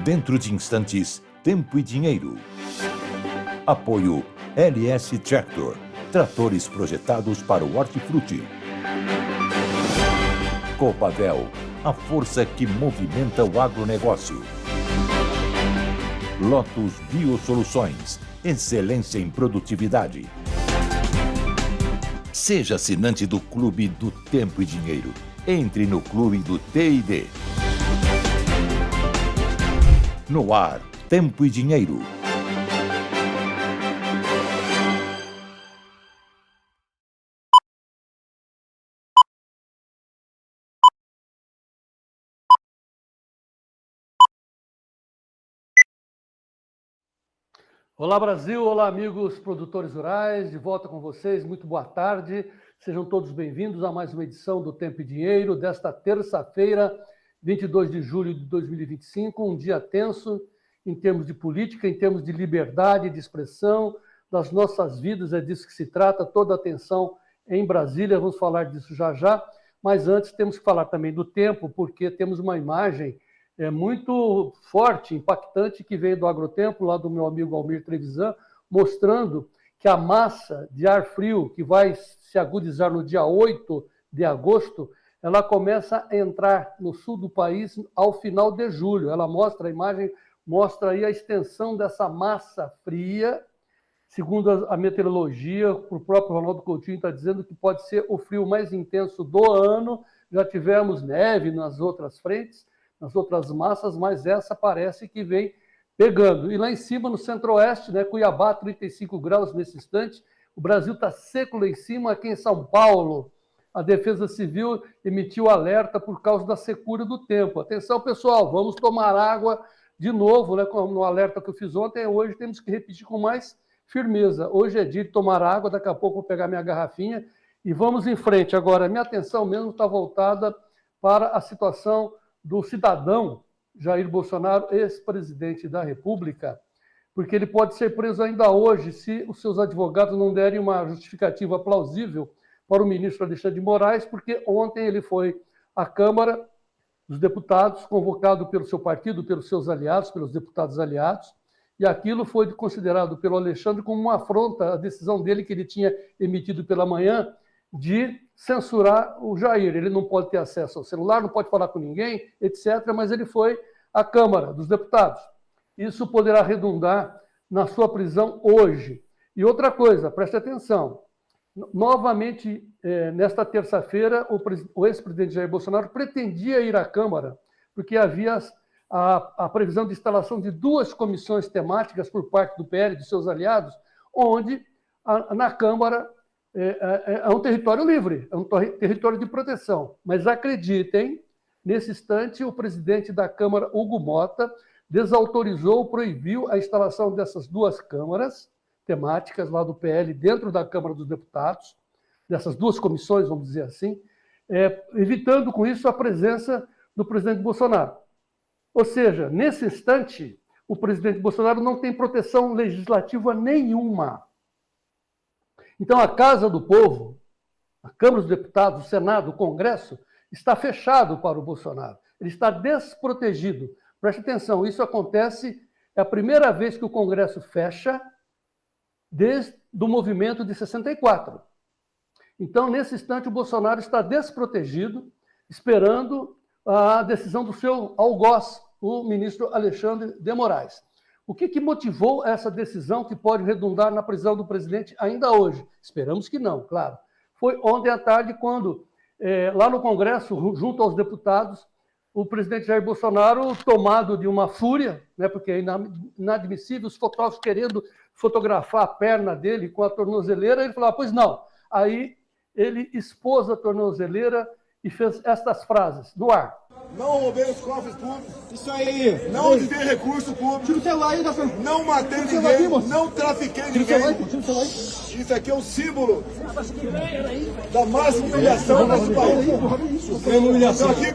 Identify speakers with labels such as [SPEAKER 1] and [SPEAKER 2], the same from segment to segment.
[SPEAKER 1] Dentro de instantes, Tempo e Dinheiro. Apoio LS Tractor, tratores projetados para o hortifruti. Copavel, a força que movimenta o agronegócio. Lotus Biosoluções, excelência em produtividade. Seja assinante do Clube do Tempo e Dinheiro. Entre no Clube do T&D. No ar, Tempo e Dinheiro.
[SPEAKER 2] Olá Brasil, olá amigos produtores rurais, de volta com vocês, muito boa tarde. Sejam todos bem-vindos a mais uma edição do Tempo e Dinheiro desta terça-feira, 22 de julho de 2025, um dia tenso em termos de política, em termos de liberdade de expressão das nossas vidas, é disso que se trata, toda a atenção em Brasília, vamos falar disso já já, mas antes temos que falar também do tempo, porque temos uma imagem muito forte, impactante, que veio do Agrotempo, lá do meu amigo Almir Trevisan, mostrando que a massa de ar frio, que vai se agudizar no dia 8 de agosto, ela começa a entrar no sul do país ao final de julho. Ela mostra, a imagem mostra aí a extensão dessa massa fria, segundo a meteorologia, o próprio Ronaldo Coutinho está dizendo que pode ser o frio mais intenso do ano. Já tivemos neve nas outras frentes, nas outras massas, mas essa parece que vem pegando. E lá em cima, no centro-oeste, né, Cuiabá, 35 graus nesse instante, o Brasil está seco lá em cima. Aqui em São Paulo, a Defesa Civil emitiu alerta por causa da secura do tempo. Atenção, pessoal, vamos tomar água de novo, né, no alerta que eu fiz ontem. Hoje temos que repetir com mais firmeza. Hoje é dia de tomar água, daqui a pouco vou pegar minha garrafinha e vamos em frente. Agora, minha atenção mesmo está voltada para a situação do cidadão Jair Bolsonaro, ex-presidente da República, porque ele pode ser preso ainda hoje se os seus advogados não derem uma justificativa plausível para o ministro Alexandre de Moraes, porque ontem ele foi à Câmara dos Deputados, convocado pelo seu partido, pelos seus aliados, pelos deputados aliados, e aquilo foi considerado pelo Alexandre como uma afronta à decisão dele que ele tinha emitido pela manhã de censurar o Jair. Ele não pode ter acesso ao celular, não pode falar com ninguém, etc., mas ele foi à Câmara dos Deputados. Isso poderá redundar na sua prisão hoje. E outra coisa, preste atenção, novamente, nesta terça-feira, o ex-presidente Jair Bolsonaro pretendia ir à Câmara, porque havia a previsão de instalação de 2 comissões temáticas por parte do PL e de seus aliados, onde na Câmara é um território livre, é um território de proteção. Mas acreditem, nesse instante, o presidente da Câmara, Hugo Mota, desautorizou, proibiu a instalação dessas 2 câmaras temáticas lá do PL dentro da Câmara dos Deputados, dessas 2 comissões, vamos dizer assim, evitando com isso a presença do presidente Bolsonaro. Ou seja, nesse instante, o presidente Bolsonaro não tem proteção legislativa nenhuma. Então, a Casa do Povo, a Câmara dos Deputados, o Senado, o Congresso, está fechado para o Bolsonaro. Ele está desprotegido. Preste atenção, isso acontece, é a primeira vez que o Congresso fecha desde o movimento de 64. Então, nesse instante, o Bolsonaro está desprotegido, esperando a decisão do seu algoz, o ministro Alexandre de Moraes. O que motivou essa decisão que pode redundar na prisão do presidente ainda hoje? Esperamos que não, claro. Foi ontem à tarde quando, lá no Congresso, junto aos deputados, o presidente Jair Bolsonaro, tomado de uma fúria, né, porque é inadmissível, os fotógrafos querendo fotografar a perna dele com a tornozeleira, ele falou, pois não. Aí ele expôs a tornozeleira e fez estas frases no ar.
[SPEAKER 3] Não roubei os cofres públicos.
[SPEAKER 4] Isso aí.
[SPEAKER 3] Não desviei recurso público.
[SPEAKER 4] Tira o celular aí, Daphne.
[SPEAKER 3] Não matei ninguém. Não trafiquei ninguém.
[SPEAKER 4] Tira o celular.
[SPEAKER 3] Isso aqui é um símbolo da máxima humilhação do nosso país.
[SPEAKER 4] Suprema humilhação.
[SPEAKER 3] Aqui,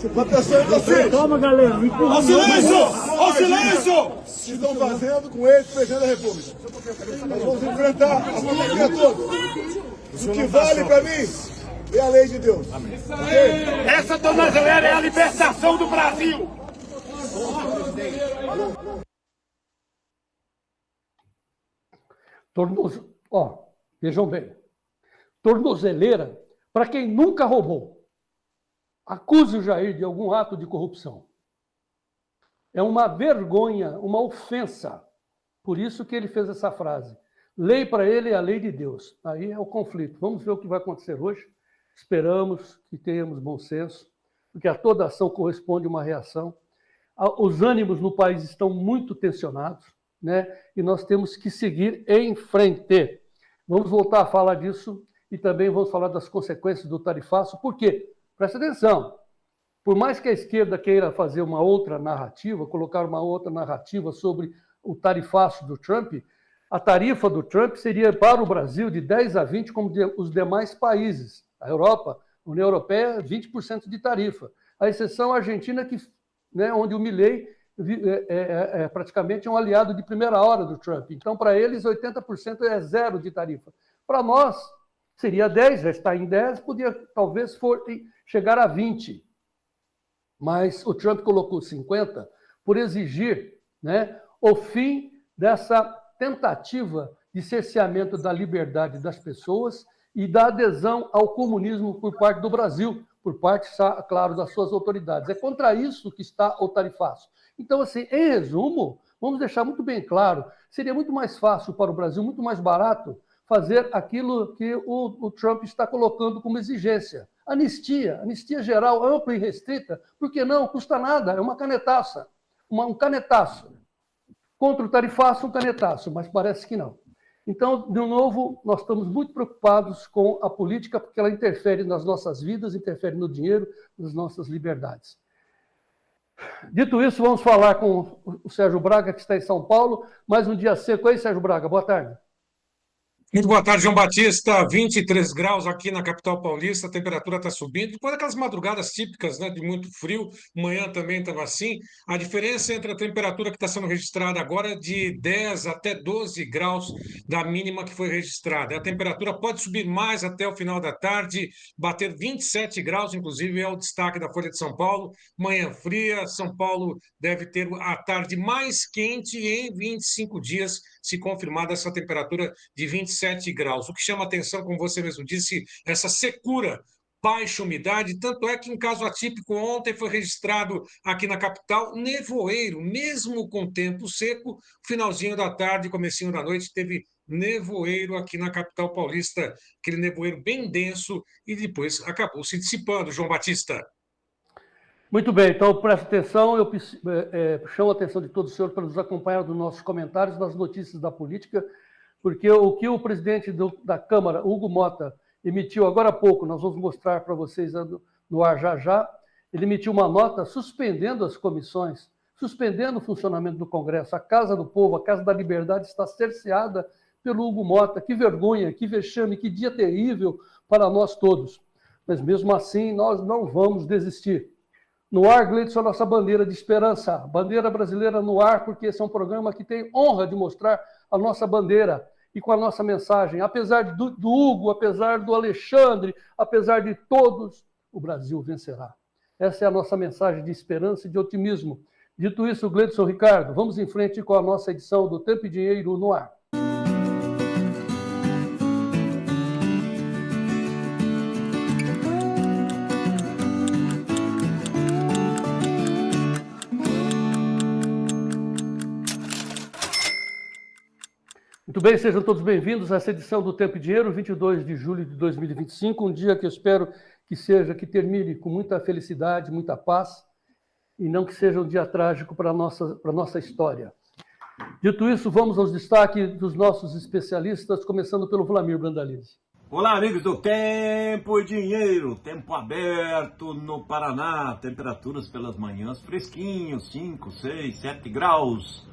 [SPEAKER 3] uma pessoa inocente.
[SPEAKER 4] Calma, galera.
[SPEAKER 3] Ao silêncio! Ao silêncio! Estão fazendo com ele, presidente da República. Nós vamos enfrentar a família toda. O que vale para mim e a lei de Deus.
[SPEAKER 5] Essa tornozeleira é a libertação do Brasil!
[SPEAKER 2] Vejam bem. Tornozeleira para quem nunca roubou. Acuse o Jair de algum ato de corrupção. É uma vergonha, uma ofensa. Por isso que ele fez essa frase. Lei para ele é a lei de Deus. Aí é o conflito. Vamos ver o que vai acontecer hoje. Esperamos que tenhamos bom senso, porque a toda ação corresponde uma reação. Os ânimos no país estão muito tensionados, né? E nós temos que seguir em frente. Vamos voltar a falar disso e também vamos falar das consequências do tarifaço. Por quê? Presta atenção. Por mais que a esquerda queira fazer uma outra narrativa, colocar uma outra narrativa sobre o tarifaço do Trump, a tarifa do Trump seria para o Brasil de 10 a 20, como os demais países. A Europa, a União Europeia, 20% de tarifa. A exceção a Argentina, né, onde o Milei praticamente é um aliado de primeira hora do Trump. Então, para eles, 80% é zero de tarifa. Para nós, seria 10, já está em 10, podia talvez chegar a 20. Mas o Trump colocou 50 por exigir, né, o fim dessa tentativa de cerceamento da liberdade das pessoas e da adesão ao comunismo por parte do Brasil, por parte, claro, das suas autoridades. É contra isso que está o tarifaço. Então, assim, em resumo, vamos deixar muito bem claro, seria muito mais fácil para o Brasil, muito mais barato, fazer aquilo que o Trump está colocando como exigência. Anistia geral, ampla e restrita, por que não? Custa nada, é uma canetaça, um canetaço. Contra o tarifaço, um canetaço, mas parece que não. Então, de novo, nós estamos muito preocupados com a política, porque ela interfere nas nossas vidas, interfere no dinheiro, nas nossas liberdades. Dito isso, vamos falar com o Sérgio Braga, que está em São Paulo. Mais um dia seco aí, Sérgio Braga. Boa tarde.
[SPEAKER 6] Muito boa tarde, João Batista. 23 graus aqui na capital paulista, a temperatura está subindo. Depois daquelas madrugadas típicas, né, de muito frio, manhã também estava assim. A diferença entre a temperatura que está sendo registrada agora é de 10 até 12 graus da mínima que foi registrada. A temperatura pode subir mais até o final da tarde, bater 27 graus, inclusive é o destaque da Folha de São Paulo. Manhã fria, São Paulo deve ter a tarde mais quente em 25 dias, se confirmada essa temperatura de 27 graus. O que chama atenção, como você mesmo disse, essa secura, baixa umidade, tanto é que em caso atípico ontem foi registrado aqui na capital nevoeiro, mesmo com tempo seco, finalzinho da tarde, comecinho da noite, teve nevoeiro aqui na capital paulista, aquele nevoeiro bem denso e depois acabou se dissipando, João Batista.
[SPEAKER 2] Muito bem, então presta atenção, eu chamo a atenção de todos os senhores para nos acompanhar dos nossos comentários, das notícias da política, porque o que o presidente da Câmara, Hugo Mota, emitiu agora há pouco, nós vamos mostrar para vocês no ar já, ele emitiu uma nota suspendendo as comissões, suspendendo o funcionamento do Congresso. A Casa do Povo, a Casa da Liberdade está cerceada pelo Hugo Mota. Que vergonha, que vexame, que dia terrível para nós todos. Mas mesmo assim, nós não vamos desistir. No ar, Gleidson, a nossa bandeira de esperança. Bandeira brasileira no ar, porque esse é um programa que tem honra de mostrar a nossa bandeira e com a nossa mensagem. Apesar do Hugo, apesar do Alexandre, apesar de todos, o Brasil vencerá. Essa é a nossa mensagem de esperança e de otimismo. Dito isso, Gleidson, Ricardo, vamos em frente com a nossa edição do Tempo e Dinheiro no ar. Muito bem, sejam todos bem-vindos a essa edição do Tempo e Dinheiro, 22 de julho de 2025, um dia que eu espero que termine com muita felicidade, muita paz, e não que seja um dia trágico para a nossa história. Dito isso, vamos aos destaques dos nossos especialistas, começando pelo Vlamir Brandalize.
[SPEAKER 7] Olá, amigos do Tempo e Dinheiro, tempo aberto no Paraná, temperaturas pelas manhãs fresquinhos, 5, 6, 7 graus.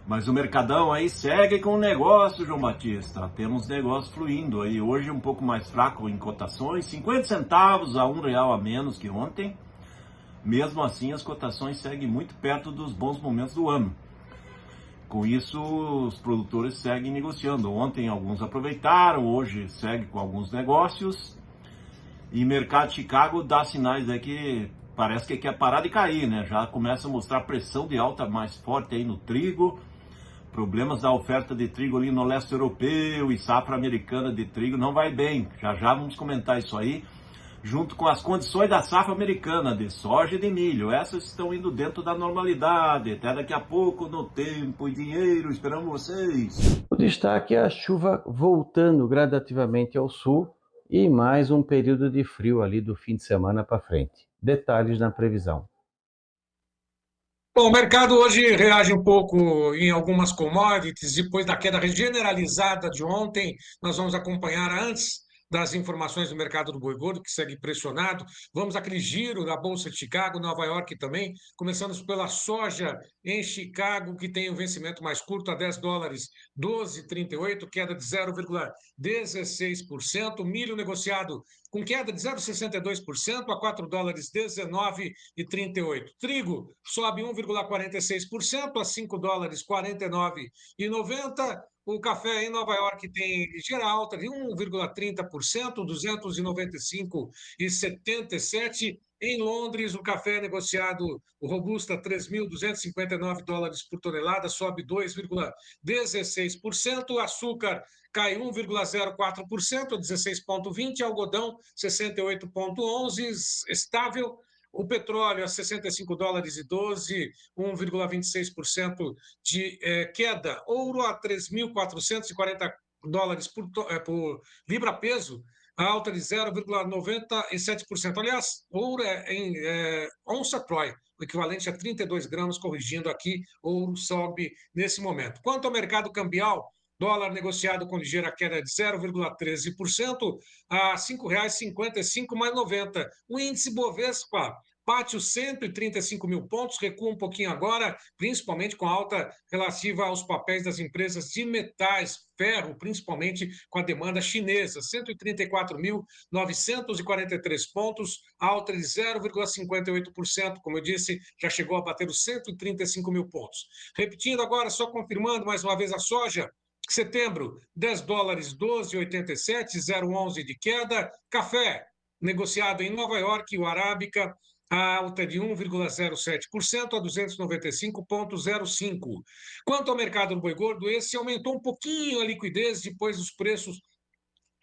[SPEAKER 7] Mas o Mercadão aí segue com o negócio, João Batista. Temos negócio fluindo aí. Hoje um pouco mais fraco em cotações, 50 centavos a R$1 a menos que ontem. Mesmo assim, as cotações seguem muito perto dos bons momentos do ano. Com isso, os produtores seguem negociando. Ontem alguns aproveitaram, hoje segue com alguns negócios. E mercado de Chicago dá sinais aí que parece que quer parar de cair, né? Já começa a mostrar pressão de alta mais forte aí no trigo, problemas da oferta de trigo ali no leste europeu e safra americana de trigo não vai bem. Já vamos comentar isso aí, junto com as condições da safra americana de soja e de milho. Essas estão indo dentro da normalidade. Até daqui a pouco no Tempo e Dinheiro. Esperamos vocês.
[SPEAKER 8] O destaque é a chuva voltando gradativamente ao sul e mais um período de frio ali do fim de semana para frente. Detalhes na previsão.
[SPEAKER 6] Bom, o mercado hoje reage um pouco em algumas commodities, depois da queda generalizada de ontem. Nós vamos acompanhar antes das informações do mercado do boi gordo, que segue pressionado. Vamos àquele giro da Bolsa de Chicago, Nova York também. Começamos pela soja em Chicago, que tem o vencimento mais curto a $10, 12,38, queda de 0,16%. Milho negociado com queda de 0,62% a $4, 19,38. Trigo sobe 1,46% a $5, 49,90. O café em Nova York tem ligeira alta de 1,30%, 295,77. Em Londres, o café negociado, o Robusta, $3.259 por tonelada, sobe 2,16%. O açúcar cai 1,04%, 16,20%. Algodão, 68,11%, estável. O petróleo a $65,12, 1,26% de queda. Ouro a $3.440 por libra-peso, alta de 0,97%. Aliás, ouro em onça Troy, o equivalente a 32 gramas, corrigindo aqui, ouro sobe nesse momento. Quanto ao mercado cambial, dólar negociado com ligeira queda de 0,13% a R$ 5,55,90. O índice Bovespa bate os 135 mil pontos, recua um pouquinho agora, principalmente com a alta relativa aos papéis das empresas de metais, ferro, principalmente com a demanda chinesa. 134.943 pontos, alta de 0,58%. Como eu disse, já chegou a bater os 135 mil pontos. Repetindo agora, só confirmando mais uma vez a soja. Setembro, $10, 12,87, 0,11 de queda. Café, negociado em Nova York, o Arábica, a alta de 1,07% a 295,05. Quanto ao mercado do boi gordo, esse aumentou um pouquinho a liquidez depois dos preços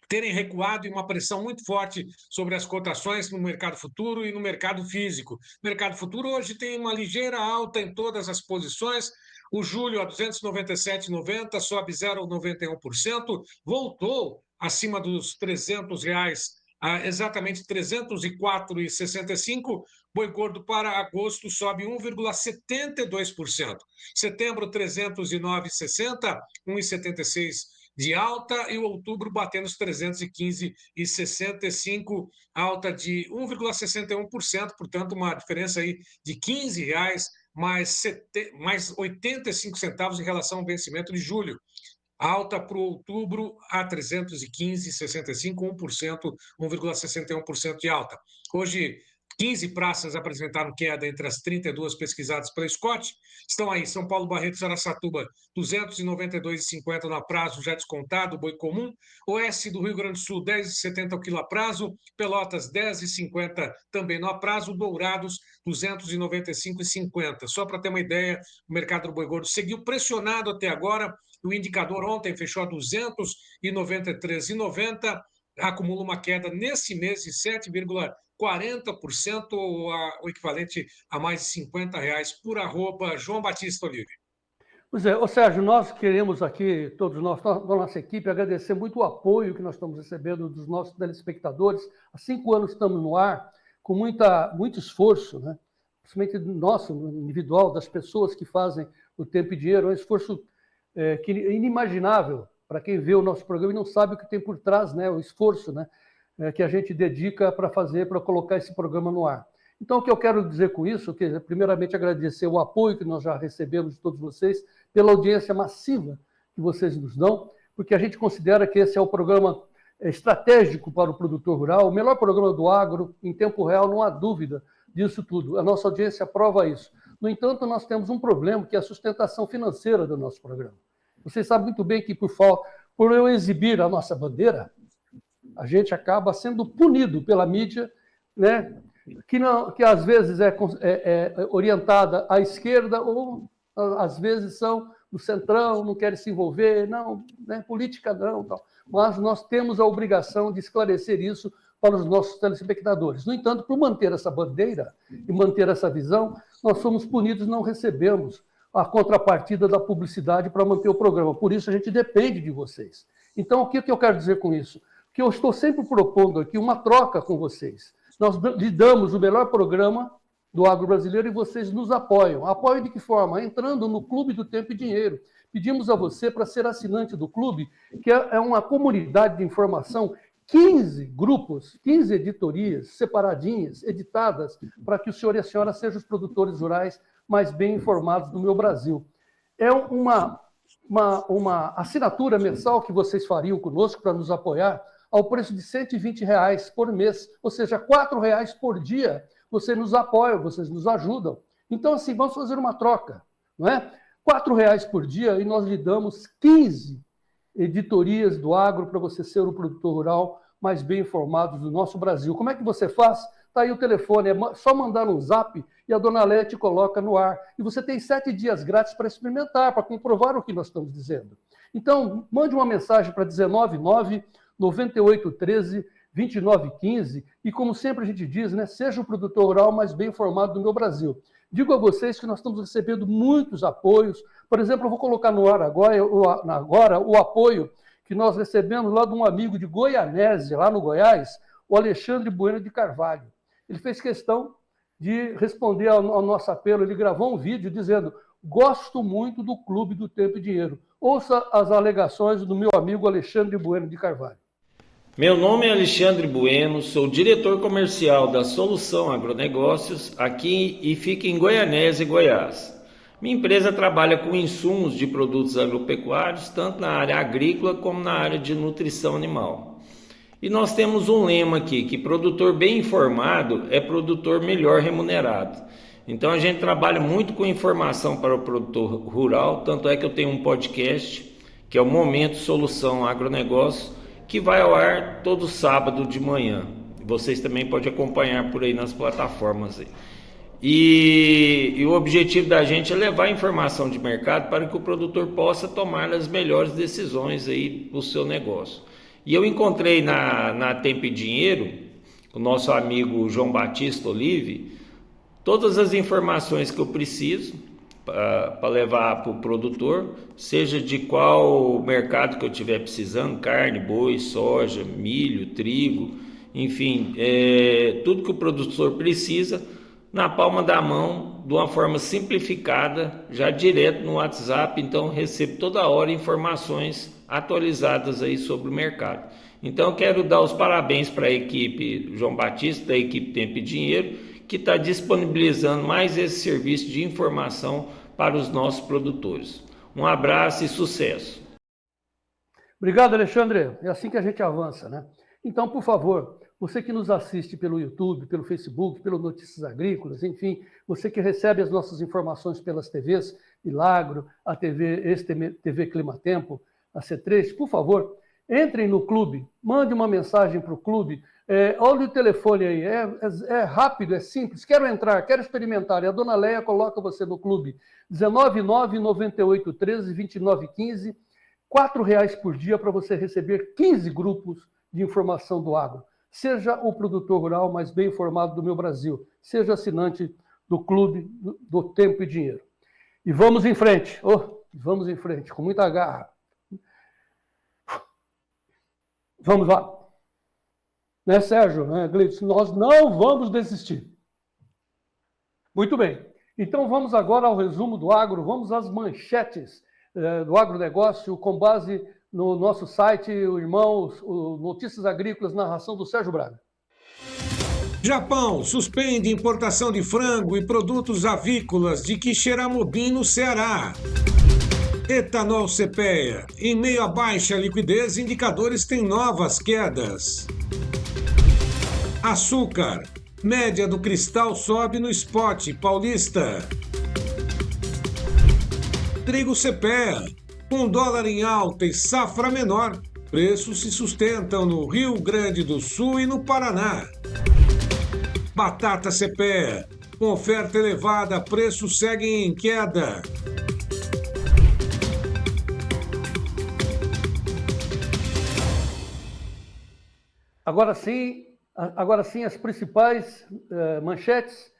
[SPEAKER 6] terem recuado e uma pressão muito forte sobre as cotações no mercado futuro e no mercado físico. O mercado futuro hoje tem uma ligeira alta em todas as posições. O julho a 297,90, sobe 0,91%, voltou acima dos R$300, a exatamente 304,65. Boi gordo para agosto sobe 1,72%. Setembro, 309,60, 1,76 de alta, e o outubro batendo os 315,65, alta de 1,61%, portanto, uma diferença aí de R$15, mais 85 centavos em relação ao vencimento de julho. Alta para o outubro a 315,65, 1%, 1,61% de alta. Hoje, 15 praças apresentaram queda entre as 32 pesquisadas pela Scott. Estão aí São Paulo, Barretos, Araçatuba, 292,50 na prazo, já descontado, boi comum. Oeste do Rio Grande do Sul, 10,70 o quilo a prazo. Pelotas, 10,50 também no a prazo. Dourados, 295,50. Só para ter uma ideia, o mercado do boi gordo seguiu pressionado até agora. O indicador ontem fechou a 293,90, acumula uma queda nesse mês de 7,40%, o equivalente a mais de R$50 por arroba João Batista Olive.
[SPEAKER 2] Pois é, ô Sérgio, nós queremos aqui, todos nós, da nossa equipe, agradecer muito o apoio que nós estamos recebendo dos nossos telespectadores. Há 5 anos estamos no ar, com muito esforço, né? Principalmente nosso, individual, das pessoas que fazem o Tempo e Dinheiro, é um esforço que é inimaginável para quem vê o nosso programa e não sabe o que tem por trás, né? O esforço, né? Que a gente dedica para colocar esse programa no ar. Então, o que eu quero dizer com isso, que primeiramente agradecer o apoio que nós já recebemos de todos vocês, pela audiência massiva que vocês nos dão, porque a gente considera que esse é o programa estratégico para o produtor rural, o melhor programa do agro, em tempo real, não há dúvida disso tudo. A nossa audiência prova isso. No entanto, nós temos um problema, que é a sustentação financeira do nosso programa. Vocês sabem muito bem que por eu exibir a nossa bandeira, A gente acaba sendo punido pela mídia, né? Que às vezes é orientada à esquerda ou às vezes são do centrão, não querem se envolver, não, né? Política não, tal. Mas nós temos a obrigação de esclarecer isso para os nossos telespectadores. No entanto, por manter essa bandeira e manter essa visão, nós somos punidos e não recebemos a contrapartida da publicidade para manter o programa. Por isso, a gente depende de vocês. Então, o que eu quero dizer com isso? Que eu estou sempre propondo aqui uma troca com vocês. Nós lhe damos o melhor programa do agro brasileiro e vocês nos apoiam. Apoiam de que forma? Entrando no Clube do Tempo e Dinheiro. Pedimos a você para ser assinante do clube, que é uma comunidade de informação, 15 grupos, 15 editorias separadinhas, editadas, para que o senhor e a senhora sejam os produtores rurais mais bem informados do meu Brasil. É uma assinatura mensal que vocês fariam conosco para nos apoiar ao preço de R$ 120 por mês, ou seja, R$ 4 por dia. Vocês nos apoiam, vocês nos ajudam. Então, assim, vamos fazer uma troca, não é? R$ 4 por dia e nós lhe damos 15 editorias do agro para você ser o produtor rural mais bem informado do nosso Brasil. Como é que você faz? Está aí o telefone, é só mandar um zap e a dona Lete coloca no ar. E você tem 7 dias grátis para experimentar, para comprovar o que nós estamos dizendo. Então, mande uma mensagem para 199-9813-2915 e, como sempre a gente diz, né, seja o produtor rural mais bem informado do meu Brasil. Digo a vocês que nós estamos recebendo muitos apoios. Por exemplo, eu vou colocar no ar agora o apoio que nós recebemos lá de um amigo de Goianésia, lá no Goiás, o Alexandre Bueno de Carvalho. Ele fez questão de responder ao nosso apelo. Ele gravou um vídeo dizendo: gosto muito do Clube do Tempo e Dinheiro. Ouça as alegações do meu amigo Alexandre Bueno de Carvalho.
[SPEAKER 9] Meu nome é Alexandre Bueno, sou diretor comercial da Solução Agronegócios aqui e fica em Goianésia, Goiás. Minha empresa trabalha com insumos de produtos agropecuários, tanto na área agrícola como na área de nutrição animal. E nós temos um lema aqui, que produtor bem informado é produtor melhor remunerado. Então a gente trabalha muito com informação para o produtor rural, tanto é que eu tenho um podcast, que é o Momento Solução Agronegócios, que vai ao ar todo sábado de manhã. Vocês também podem acompanhar por aí nas plataformas. E o objetivo da gente é levar informação de mercado para que o produtor possa tomar as melhores decisões aí para o seu negócio. E eu encontrei na Tempo e Dinheiro, o nosso amigo João Batista Olive, todas as informações que eu preciso para levar para o produtor, seja de qual mercado que eu estiver precisando, carne, boi, soja, milho, trigo, enfim, tudo que o produtor precisa, na palma da mão, de uma forma simplificada, já direto no WhatsApp. Então recebo toda hora informações atualizadas aí sobre o mercado. Então eu quero dar os parabéns para a equipe João Batista, da equipe Tempo e Dinheiro, que está disponibilizando mais esse serviço de informação para os nossos produtores. Um abraço e sucesso.
[SPEAKER 2] Obrigado, Alexandre. É assim que a gente avança, né? Então, por favor, você que nos assiste pelo YouTube, pelo Facebook, pelo Notícias Agrícolas, enfim, você que recebe as nossas informações pelas TVs, Milagro, a TV Clima Tempo, a C3, por favor, entrem no clube, mande uma mensagem para o clube, olha o telefone aí, é rápido, é simples, quero entrar, quero experimentar, e a dona Leia coloca você no clube, 199-9813-2915, R$ 4 por dia para você receber 15 grupos de informação do agro. Seja o produtor rural mais bem informado do meu Brasil, seja assinante do Clube do Tempo e Dinheiro. E vamos em frente, vamos em frente, com muita garra. Vamos lá. Né, Sérgio, né, Gleidson? Nós não vamos desistir. Muito bem. Então vamos agora ao resumo do agro, vamos às manchetes do agronegócio, com base no nosso site, o Notícias Agrícolas, narração do Sérgio Braga.
[SPEAKER 6] Japão suspende importação de frango e produtos avícolas de Quixeramobim no Ceará. Etanol CPEA. Em meio à baixa liquidez, indicadores têm novas quedas. Açúcar. Média do cristal sobe no spot paulista. Trigo CPEA. $1 em alta e safra menor Preços se sustentam no Rio Grande do Sul e no Paraná. Batata CPEA. Com oferta elevada, preços seguem em queda.
[SPEAKER 2] Agora sim, as principais manchetes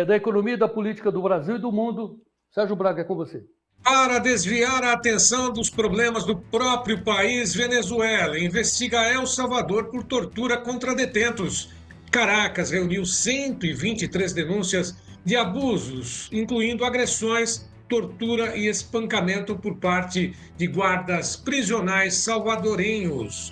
[SPEAKER 2] da economia e da política do Brasil e do mundo. Sérgio Braga, é com você.
[SPEAKER 6] Para desviar a atenção dos problemas do próprio país, Venezuela investiga El Salvador por tortura contra detentos. Caracas reuniu 123 denúncias de abusos, incluindo agressões, tortura e espancamento por parte de guardas prisionais salvadorenhos.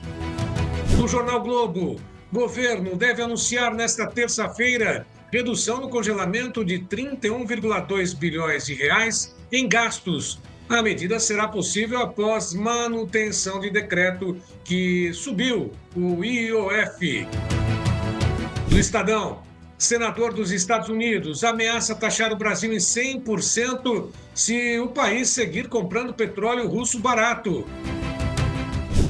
[SPEAKER 6] No Jornal Globo, governo deve anunciar nesta terça-feira redução no congelamento de 31,2 bilhões de reais em gastos. A medida será possível após manutenção de decreto que subiu o IOF. No Estadão, senador dos Estados Unidos ameaça taxar o Brasil em 100% se o país seguir comprando petróleo russo barato.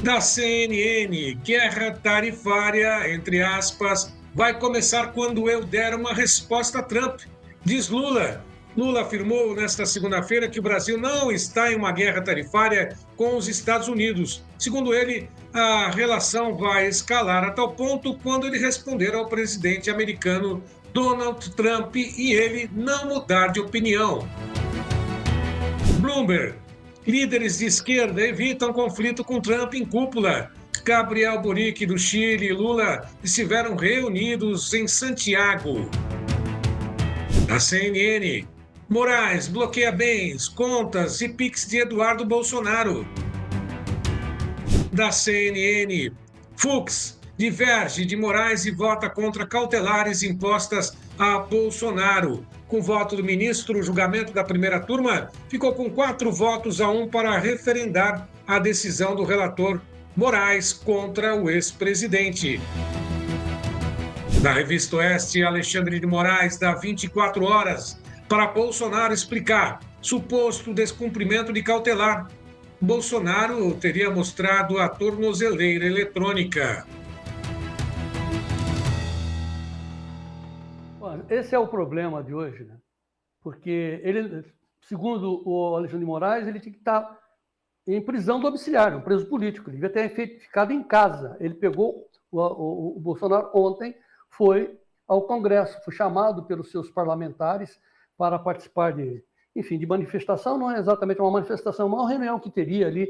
[SPEAKER 6] Da CNN, guerra tarifária, entre aspas, vai começar quando eu der uma resposta a Trump, diz Lula. Lula afirmou nesta segunda-feira que o Brasil não está em uma guerra tarifária com os Estados Unidos. Segundo ele, a relação vai escalar a tal ponto quando ele responder ao presidente americano Donald Trump e ele não mudar de opinião. Bloomberg. Líderes de esquerda evitam conflito com Trump em cúpula. Gabriel Boric, do Chile, e Lula estiveram reunidos em Santiago. Da CNN, Moraes bloqueia bens, contas e Pix de Eduardo Bolsonaro. Da CNN, Fux diverge de Moraes e vota contra cautelares impostas a Bolsonaro. Com o voto do ministro, o julgamento da primeira turma ficou com 4-1 para referendar a decisão do relator Moraes contra o ex-presidente. Da Revista Oeste, Alexandre de Moraes dá 24 horas para Bolsonaro explicar suposto descumprimento de cautelar. Bolsonaro teria mostrado a tornozeleira eletrônica.
[SPEAKER 2] Esse é o problema de hoje, né? Porque ele, segundo o Alexandre de Moraes, ele tinha que estar em prisão domiciliar, um preso político. Ele devia ter ficado em casa. Ele pegou o Bolsonaro ontem, foi ao Congresso, foi chamado pelos seus parlamentares para participar de manifestação. Não é exatamente uma manifestação, uma reunião que teria ali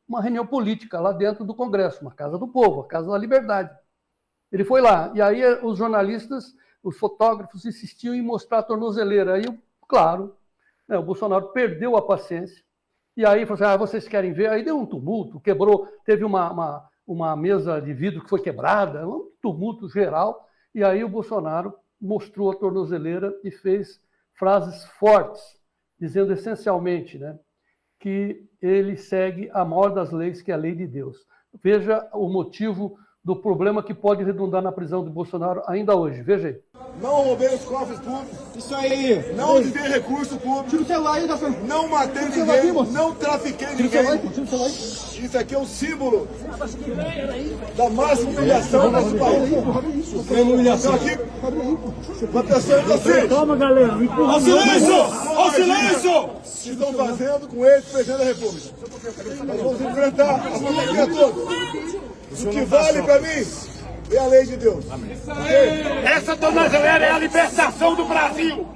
[SPEAKER 2] uma reunião política lá dentro do Congresso, uma casa do povo, a casa da liberdade. Ele foi lá, e aí os jornalistas, os fotógrafos insistiam em mostrar a tornozeleira. Aí, claro, o Bolsonaro perdeu a paciência. E aí falou assim, vocês querem ver? Aí deu um tumulto, quebrou, teve uma mesa de vidro que foi quebrada, um tumulto geral. E aí o Bolsonaro mostrou a tornozeleira e fez frases fortes, dizendo essencialmente, né, que ele segue a maior das leis, que é a lei de Deus. Veja o motivo do problema que pode redundar na prisão de Bolsonaro ainda hoje. Veja aí.
[SPEAKER 3] Não roubei os cofres públicos.
[SPEAKER 4] Isso aí.
[SPEAKER 3] Não desviei recurso público.
[SPEAKER 4] Tira o celular aí, Dação.
[SPEAKER 3] Não matei
[SPEAKER 4] Tira o celular aqui,
[SPEAKER 3] ninguém.
[SPEAKER 4] moço.
[SPEAKER 3] Não trafiquei
[SPEAKER 4] Tira o celular aí,
[SPEAKER 3] ninguém.
[SPEAKER 4] tira o celular aí.
[SPEAKER 3] Isso aqui é um símbolo da máxima humilhação desse país.
[SPEAKER 4] É uma humilhação.
[SPEAKER 3] Estou aqui uma pessoa inocente.
[SPEAKER 4] Calma, galera.
[SPEAKER 3] Ao silêncio! Ao silêncio! Que estão fazendo com esse presidente da República. Nós vamos enfrentar a pandemia toda. O que vale para mim é a lei de Deus. Okay?
[SPEAKER 5] Essa tornozeleira é a libertação do Brasil.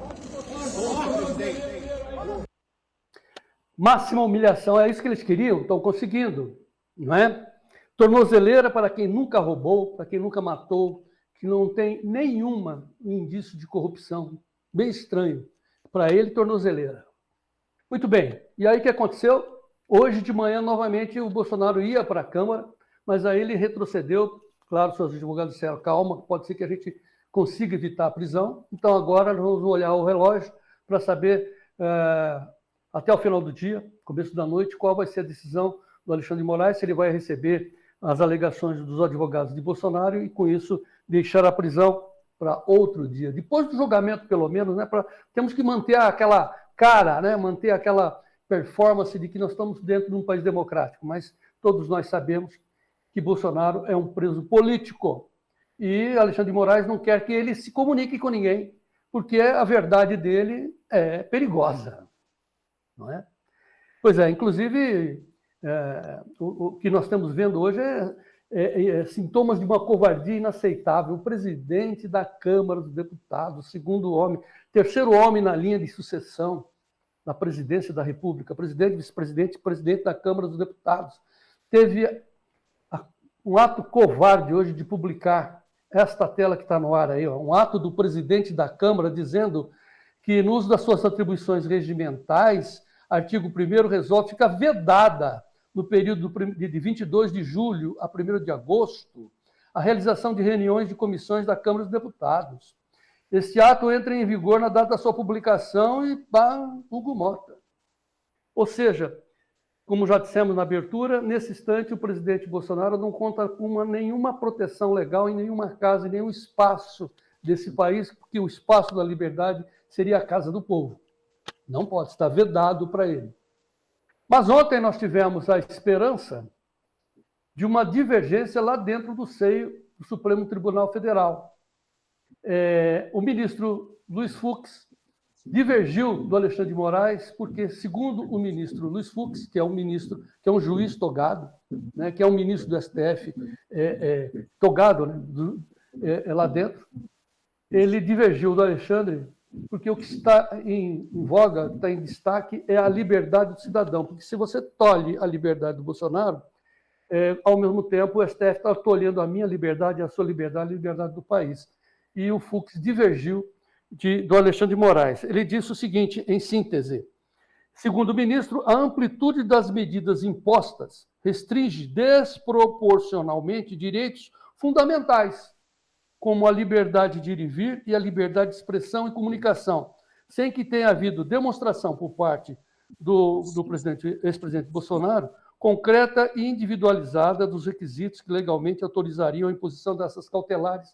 [SPEAKER 2] Máxima humilhação, é isso que eles queriam? Estão conseguindo, não é? Tornozeleira para quem nunca roubou, para quem nunca matou, que não tem nenhum indício de corrupção. Bem estranho. Para ele, tornozeleira. Muito bem. E aí o que aconteceu? Hoje de manhã, novamente, o Bolsonaro ia para a Câmara, mas aí ele retrocedeu. Claro, seus advogados disseram, calma, pode ser que a gente consiga evitar a prisão. Então agora nós vamos olhar o relógio para saber, até o final do dia, começo da noite, qual vai ser a decisão do Alexandre de Moraes, se ele vai receber as alegações dos advogados de Bolsonaro e, com isso, deixar a prisão para outro dia. Depois do julgamento, pelo menos, né, temos que manter aquela cara, né, manter aquela performance de que nós estamos dentro de um país democrático, mas todos nós sabemos que Bolsonaro é um preso político. E Alexandre de Moraes não quer que ele se comunique com ninguém, porque a verdade dele é perigosa. Não é? Pois é, inclusive, o que nós estamos vendo hoje é sintomas de uma covardia inaceitável. O presidente da Câmara dos Deputados, segundo homem, terceiro homem na linha de sucessão na presidência da República, presidente, vice-presidente, presidente da Câmara dos Deputados, teve um ato covarde hoje de publicar esta tela que está no ar aí, um ato do presidente da Câmara dizendo que, no uso das suas atribuições regimentais, artigo 1º resolve, fica vedada, no período de 22 de julho a 1º de agosto, a realização de reuniões de comissões da Câmara dos Deputados. Este ato entra em vigor na data da sua publicação e Hugo Mota. Ou seja, como já dissemos na abertura, nesse instante o presidente Bolsonaro não conta com nenhuma proteção legal em nenhuma casa, em nenhum espaço desse país, porque o espaço da liberdade seria a casa do povo. Não pode estar vedado para ele. Mas ontem nós tivemos a esperança de uma divergência lá dentro do seio do Supremo Tribunal Federal. O ministro Luiz Fux divergiu do Alexandre de Moraes, porque, segundo o ministro Luiz Fux, que é um juiz togado, né, que é um ministro do STF togado, né, lá dentro, ele divergiu do Alexandre, porque o que está em voga, está em destaque, é a liberdade do cidadão. Porque se você tolhe a liberdade do Bolsonaro, ao mesmo tempo o STF está tolhendo a minha liberdade, a sua liberdade, a liberdade do país. E o Fux divergiu do Alexandre de Moraes. Ele disse o seguinte, em síntese: segundo o ministro, a amplitude das medidas impostas restringe desproporcionalmente direitos fundamentais, como a liberdade de ir e vir e a liberdade de expressão e comunicação, sem que tenha havido demonstração por parte do ex-presidente Bolsonaro concreta e individualizada dos requisitos que legalmente autorizariam a imposição dessas cautelares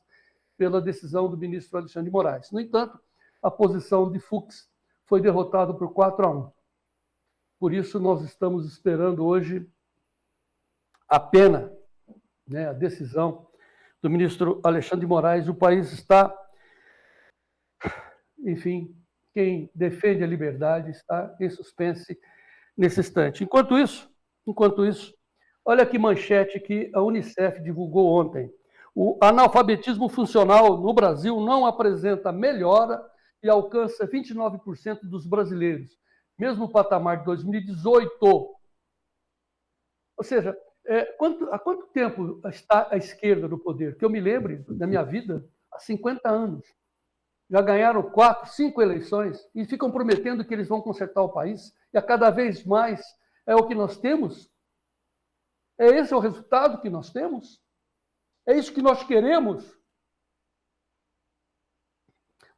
[SPEAKER 2] pela decisão do ministro Alexandre de Moraes. No entanto, a posição de Fux foi derrotada por 4-1. Por isso, nós estamos esperando hoje a pena, né, a decisão do ministro Alexandre de Moraes. O país está, enfim, quem defende a liberdade está em suspense nesse instante. Enquanto isso, olha que manchete que a Unicef divulgou ontem. O analfabetismo funcional no Brasil não apresenta melhora e alcança 29% dos brasileiros, mesmo patamar de 2018. Ou seja, há quanto tempo está a esquerda no poder? Que eu me lembre da minha vida, há 50 anos. Já ganharam 4, 5 eleições e ficam prometendo que eles vão consertar o país. E a cada vez mais é o que nós temos? Esse é o resultado que nós temos? É isso que nós queremos?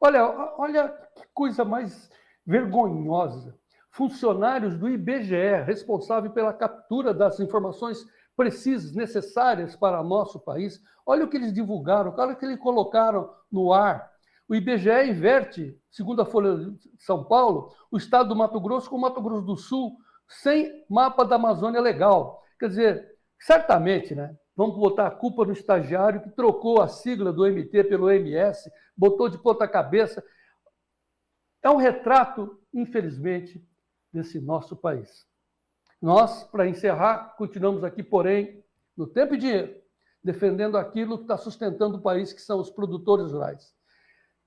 [SPEAKER 2] Olha que coisa mais vergonhosa. Funcionários do IBGE, responsável pela captura das informações precisas, necessárias para o nosso país, olha o que eles divulgaram, olha o que eles colocaram no ar. O IBGE inverte, segundo a Folha de São Paulo, o estado do Mato Grosso com o Mato Grosso do Sul, sem mapa da Amazônia legal. Quer dizer, certamente, né? Vamos botar a culpa no estagiário que trocou a sigla do MT pelo MS, botou de ponta cabeça. É um retrato, infelizmente, desse nosso país. Nós, para encerrar, continuamos aqui, porém, no Tempo e Dinheiro, defendendo aquilo que está sustentando o país, que são os produtores rurais.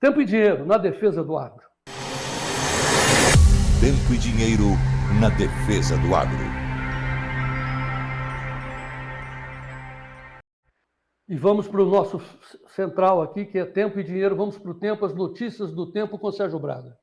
[SPEAKER 2] Tempo e Dinheiro na defesa do agro.
[SPEAKER 1] Tempo e Dinheiro na defesa do agro.
[SPEAKER 2] E vamos para o nosso central aqui, que é Tempo e Dinheiro. Vamos para o Tempo, as notícias do Tempo com Sérgio Braga.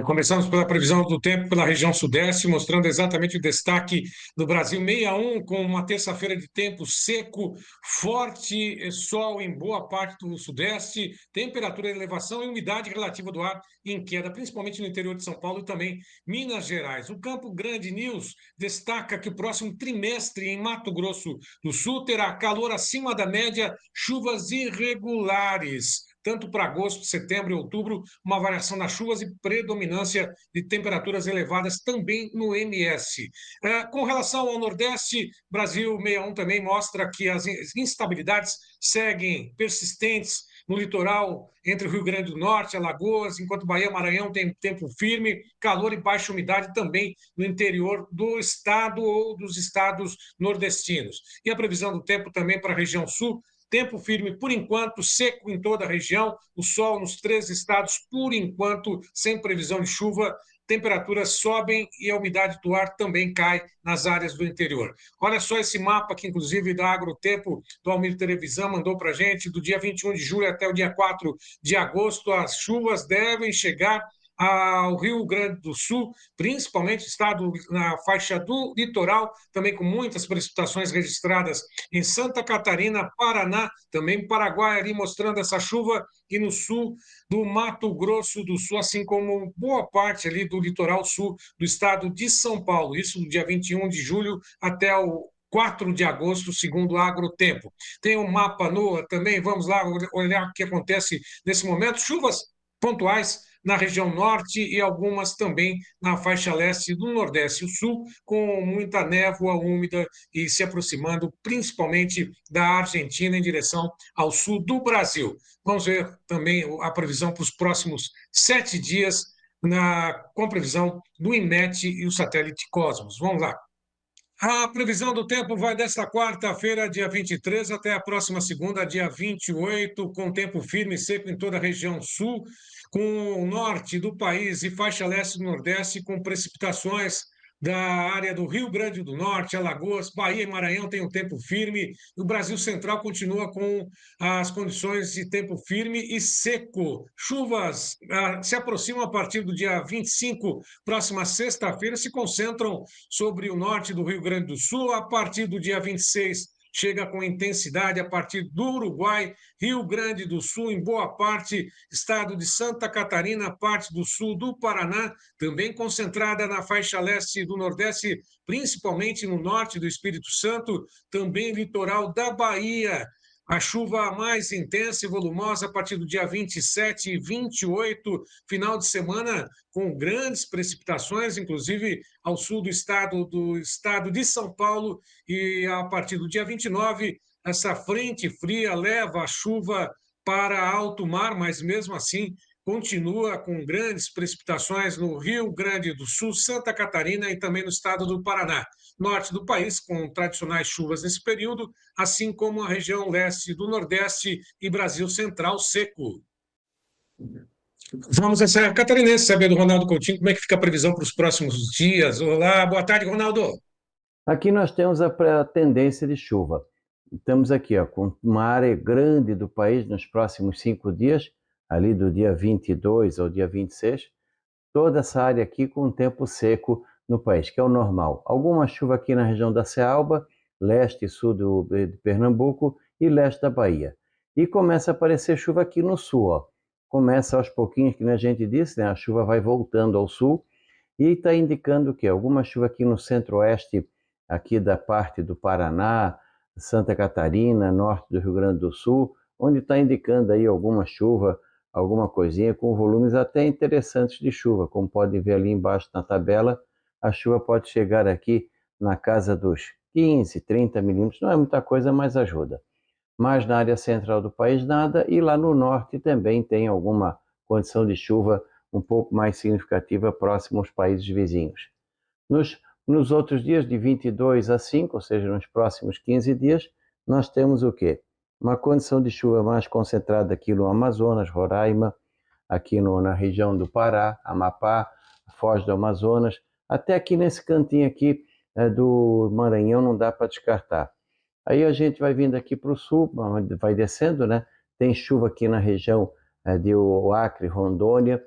[SPEAKER 6] Começamos pela previsão do tempo pela região sudeste, mostrando exatamente o destaque do Brasil 61, com uma terça-feira de tempo seco, forte, sol em boa parte do sudeste, temperatura, elevação e umidade relativa do ar em queda, principalmente no interior de São Paulo e também Minas Gerais. O Campo Grande News destaca que o próximo trimestre em Mato Grosso do Sul terá calor acima da média, chuvas irregulares. tanto para agosto, setembro e outubro, uma variação nas chuvas e predominância de temperaturas elevadas também no MS. Com relação ao Nordeste, Brasil 61 também mostra que as instabilidades seguem persistentes no litoral entre o Rio Grande do Norte, Alagoas, enquanto Bahia e Maranhão tem tempo firme, calor e baixa umidade também no interior do estado ou dos estados nordestinos. E a previsão do tempo também para a região sul, tempo firme por enquanto, seco em toda a região, o sol nos 3 estados por enquanto, sem previsão de chuva, temperaturas sobem e a umidade do ar também cai nas áreas do interior. Olha só esse mapa que, inclusive, da Agrotempo, do Almir Televisão, mandou para a gente, do dia 21 de julho até o dia 4 de agosto, as chuvas devem chegar ao Rio Grande do Sul, principalmente estado na faixa do litoral, também com muitas precipitações registradas em Santa Catarina, Paraná, também Paraguai ali mostrando essa chuva, e no sul do Mato Grosso do Sul, assim como boa parte ali do litoral sul do estado de São Paulo, isso do dia 21 de julho até o 4 de agosto, segundo o Agrotempo. Tem um mapa NOAA também, vamos lá olhar o que acontece nesse momento, chuvas pontuais na região norte e algumas também na faixa leste do Nordeste e o Sul, com muita névoa úmida e se aproximando principalmente da Argentina em direção ao sul do Brasil. Vamos ver também a previsão para os próximos 7 dias com a previsão do INMET e o satélite Cosmos. Vamos lá. A previsão do tempo vai desta quarta-feira, dia 23, até a próxima segunda, dia 28, com tempo firme e seco em toda a região sul, com o norte do país e faixa leste do Nordeste, com precipitações da área do Rio Grande do Norte, Alagoas, Bahia e Maranhão tem um tempo firme, e o Brasil Central continua com as condições de tempo firme e seco. Chuvas se aproximam a partir do dia 25, próxima sexta-feira, se concentram sobre o norte do Rio Grande do Sul, a partir do dia 26, chega com intensidade a partir do Uruguai, Rio Grande do Sul, em boa parte, estado de Santa Catarina, parte do sul do Paraná, também concentrada na faixa leste do Nordeste, principalmente no norte do Espírito Santo, também litoral da Bahia. A chuva mais intensa e volumosa a partir do dia 27 e 28, final de semana, com grandes precipitações, inclusive ao sul do estado de São Paulo, e a partir do dia 29, essa frente fria leva a chuva para alto mar, mas mesmo assim continua com grandes precipitações no Rio Grande do Sul, Santa Catarina e também no estado do Paraná. Norte do país, com tradicionais chuvas nesse período, assim como a região leste do Nordeste e Brasil Central seco. Vamos a Serra Catarinense, saber do Ronaldo Coutinho como é que fica a previsão para os próximos dias. Olá, boa tarde, Ronaldo.
[SPEAKER 8] Aqui nós temos a tendência de chuva. Estamos aqui com uma área grande do país nos próximos 5 dias, ali do dia 22 ao dia 26, toda essa área aqui com tempo seco no país, que é o normal. Alguma chuva aqui na região da Cealba, leste e sul de Pernambuco e leste da Bahia. E começa a aparecer chuva aqui no sul, ó. Começa aos pouquinhos, que a gente disse, né? A chuva vai voltando ao sul e está indicando que alguma chuva aqui no centro-oeste, aqui da parte do Paraná, Santa Catarina, norte do Rio Grande do Sul, onde está indicando aí alguma chuva, alguma coisinha com volumes até interessantes de chuva. Como podem ver ali embaixo na tabela, a chuva pode chegar aqui na casa dos 15, 30 milímetros, não é muita coisa, mas ajuda. Mas na área central do país nada, e lá no norte também tem alguma condição de chuva um pouco mais significativa próximo aos países vizinhos. Nos outros dias, de 22 a 5, ou seja, nos próximos 15 dias, nós temos o quê? Uma condição de chuva mais concentrada aqui no Amazonas, Roraima, aqui na região do Pará, Amapá, Foz do Amazonas, até aqui nesse cantinho aqui do Maranhão não dá para descartar. Aí a gente vai vindo aqui para o sul, vai descendo, né? Tem chuva aqui na região de Acre, Rondônia,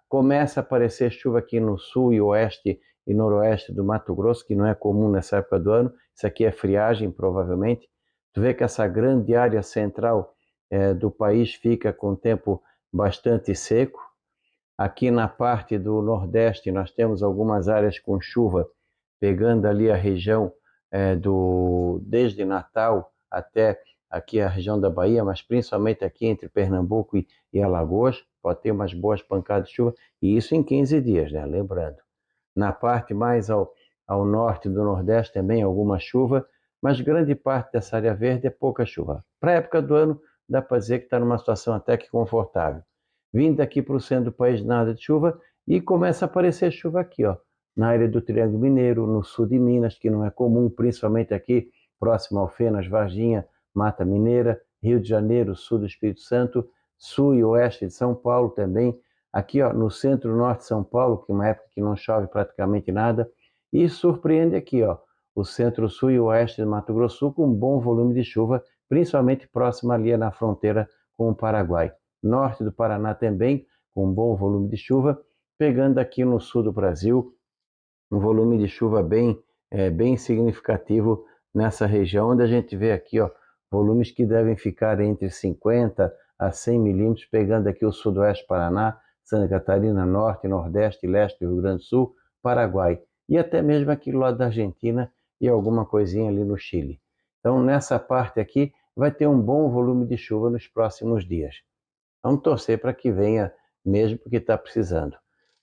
[SPEAKER 8] começa a aparecer chuva aqui no sul e oeste e noroeste do Mato Grosso, que não é comum nessa época do ano, isso aqui é friagem provavelmente. Tu vê que essa grande área central do país fica com tempo bastante seco. Aqui na parte do Nordeste nós temos algumas áreas com chuva, pegando ali a região desde Natal até aqui a região da Bahia, mas principalmente aqui entre Pernambuco e Alagoas, pode ter umas boas pancadas de chuva, e isso em 15 dias, né? Lembrando. Na parte mais ao norte do Nordeste também alguma chuva, mas grande parte dessa área verde é pouca chuva. Para a época do ano, dá para dizer que está numa situação até que confortável. Vindo aqui para o centro do país, nada de chuva, e começa a aparecer chuva aqui, ó, na área do Triângulo Mineiro, no sul de Minas, que não é comum, principalmente aqui próximo ao Alfenas, Varginha, Mata Mineira, Rio de Janeiro, sul do Espírito Santo, sul e oeste de São Paulo também, aqui ó, no centro-norte de São Paulo, que é uma época que não chove praticamente nada, e surpreende aqui, ó, o centro-sul e oeste de Mato Grosso do Sul com um bom volume de chuva, principalmente próximo ali na fronteira com o Paraguai. Norte do Paraná também, com um bom volume de chuva, pegando aqui no sul do Brasil, um volume de chuva bem significativo nessa região, onde a gente vê aqui, ó, volumes que devem ficar entre 50 a 100 milímetros, pegando aqui o sudoeste do Paraná, Santa Catarina, norte, nordeste, leste do Rio Grande do Sul, Paraguai, e até mesmo aqui do lado da Argentina e alguma coisinha ali no Chile. Então, nessa parte aqui, vai ter um bom volume de chuva nos próximos dias. Vamos torcer para que venha mesmo, porque está precisando.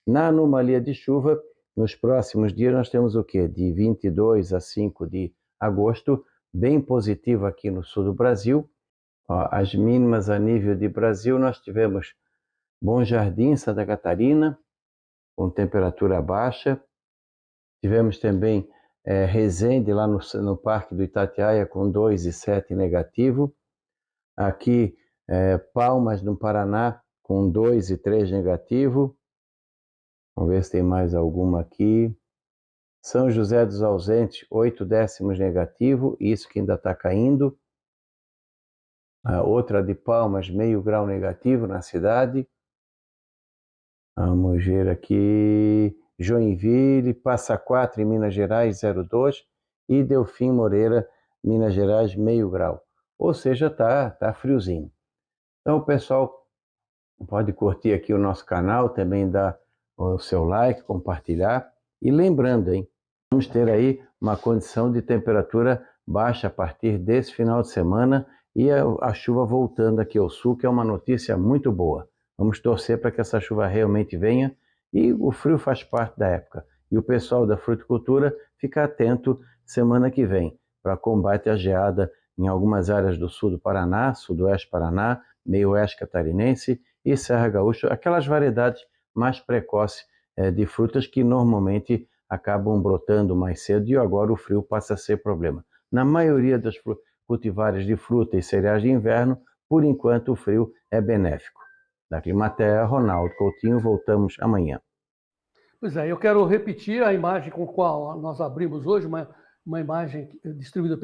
[SPEAKER 8] Na anomalia de chuva, nos próximos dias nós temos o quê? De 22 a 5 de agosto, bem positivo aqui no sul do Brasil. Ó, as mínimas a nível de Brasil, nós tivemos Bom Jardim, Santa Catarina, com temperatura baixa. Tivemos também Resende, lá no Parque do Itatiaia, com 2,7 negativo. Aqui, Palmas, no Paraná, com 2,3 negativo. Vamos ver se tem mais alguma aqui. São José dos Ausentes, 8 décimos negativo, isso que ainda está caindo. A outra de Palmas, meio grau negativo na cidade. Vamos ver aqui. Joinville, Passa Quatro, em Minas Gerais, 0,2. E Delfim Moreira, Minas Gerais, meio grau. Ou seja, tá friozinho. Então, o pessoal pode curtir aqui o nosso canal, também dar o seu like, compartilhar. E lembrando, hein, vamos ter aí uma condição de temperatura baixa a partir desse final de semana e a chuva voltando aqui ao sul, que é uma notícia muito boa. Vamos torcer para que essa chuva realmente venha, e o frio faz parte da época. E o pessoal da fruticultura fica atento semana que vem para combate à geada em algumas áreas do sul do Paraná, sudoeste Paraná, meio oeste catarinense e Serra Gaúcha, aquelas variedades mais precoces de frutas que normalmente acabam brotando mais cedo, e agora o frio passa a ser problema. Na maioria das cultivares de fruta e cereais de inverno, por enquanto o frio é benéfico. Da Climatea, Ronaldo Coutinho, voltamos amanhã.
[SPEAKER 2] Pois é, eu quero repetir a imagem com a qual nós abrimos hoje, uma imagem distribuída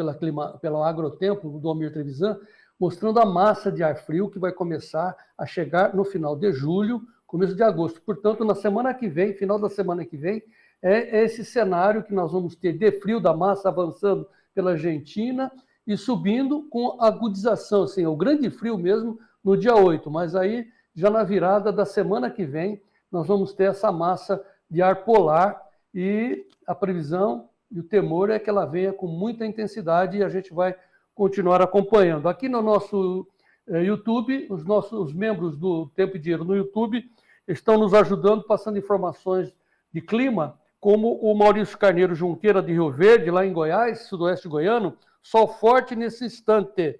[SPEAKER 2] pelo Agrotempo, do Almir Trevisan, mostrando a massa de ar frio que vai começar a chegar no final de julho, começo de agosto. Portanto, na semana que vem, final da semana que vem, é esse cenário que nós vamos ter de frio da massa avançando pela Argentina e subindo com agudização, assim, o grande frio mesmo no dia 8, mas aí já na virada da semana que vem nós vamos ter essa massa de ar polar, e a previsão e o temor é que ela venha com muita intensidade, e a gente vai continuar acompanhando. Aqui no nosso YouTube, os membros do Tempo e Dinheiro no YouTube estão nos ajudando, passando informações de clima, como o Maurício Carneiro Junqueira, de Rio Verde, lá em Goiás, sudoeste goiano, sol forte nesse instante.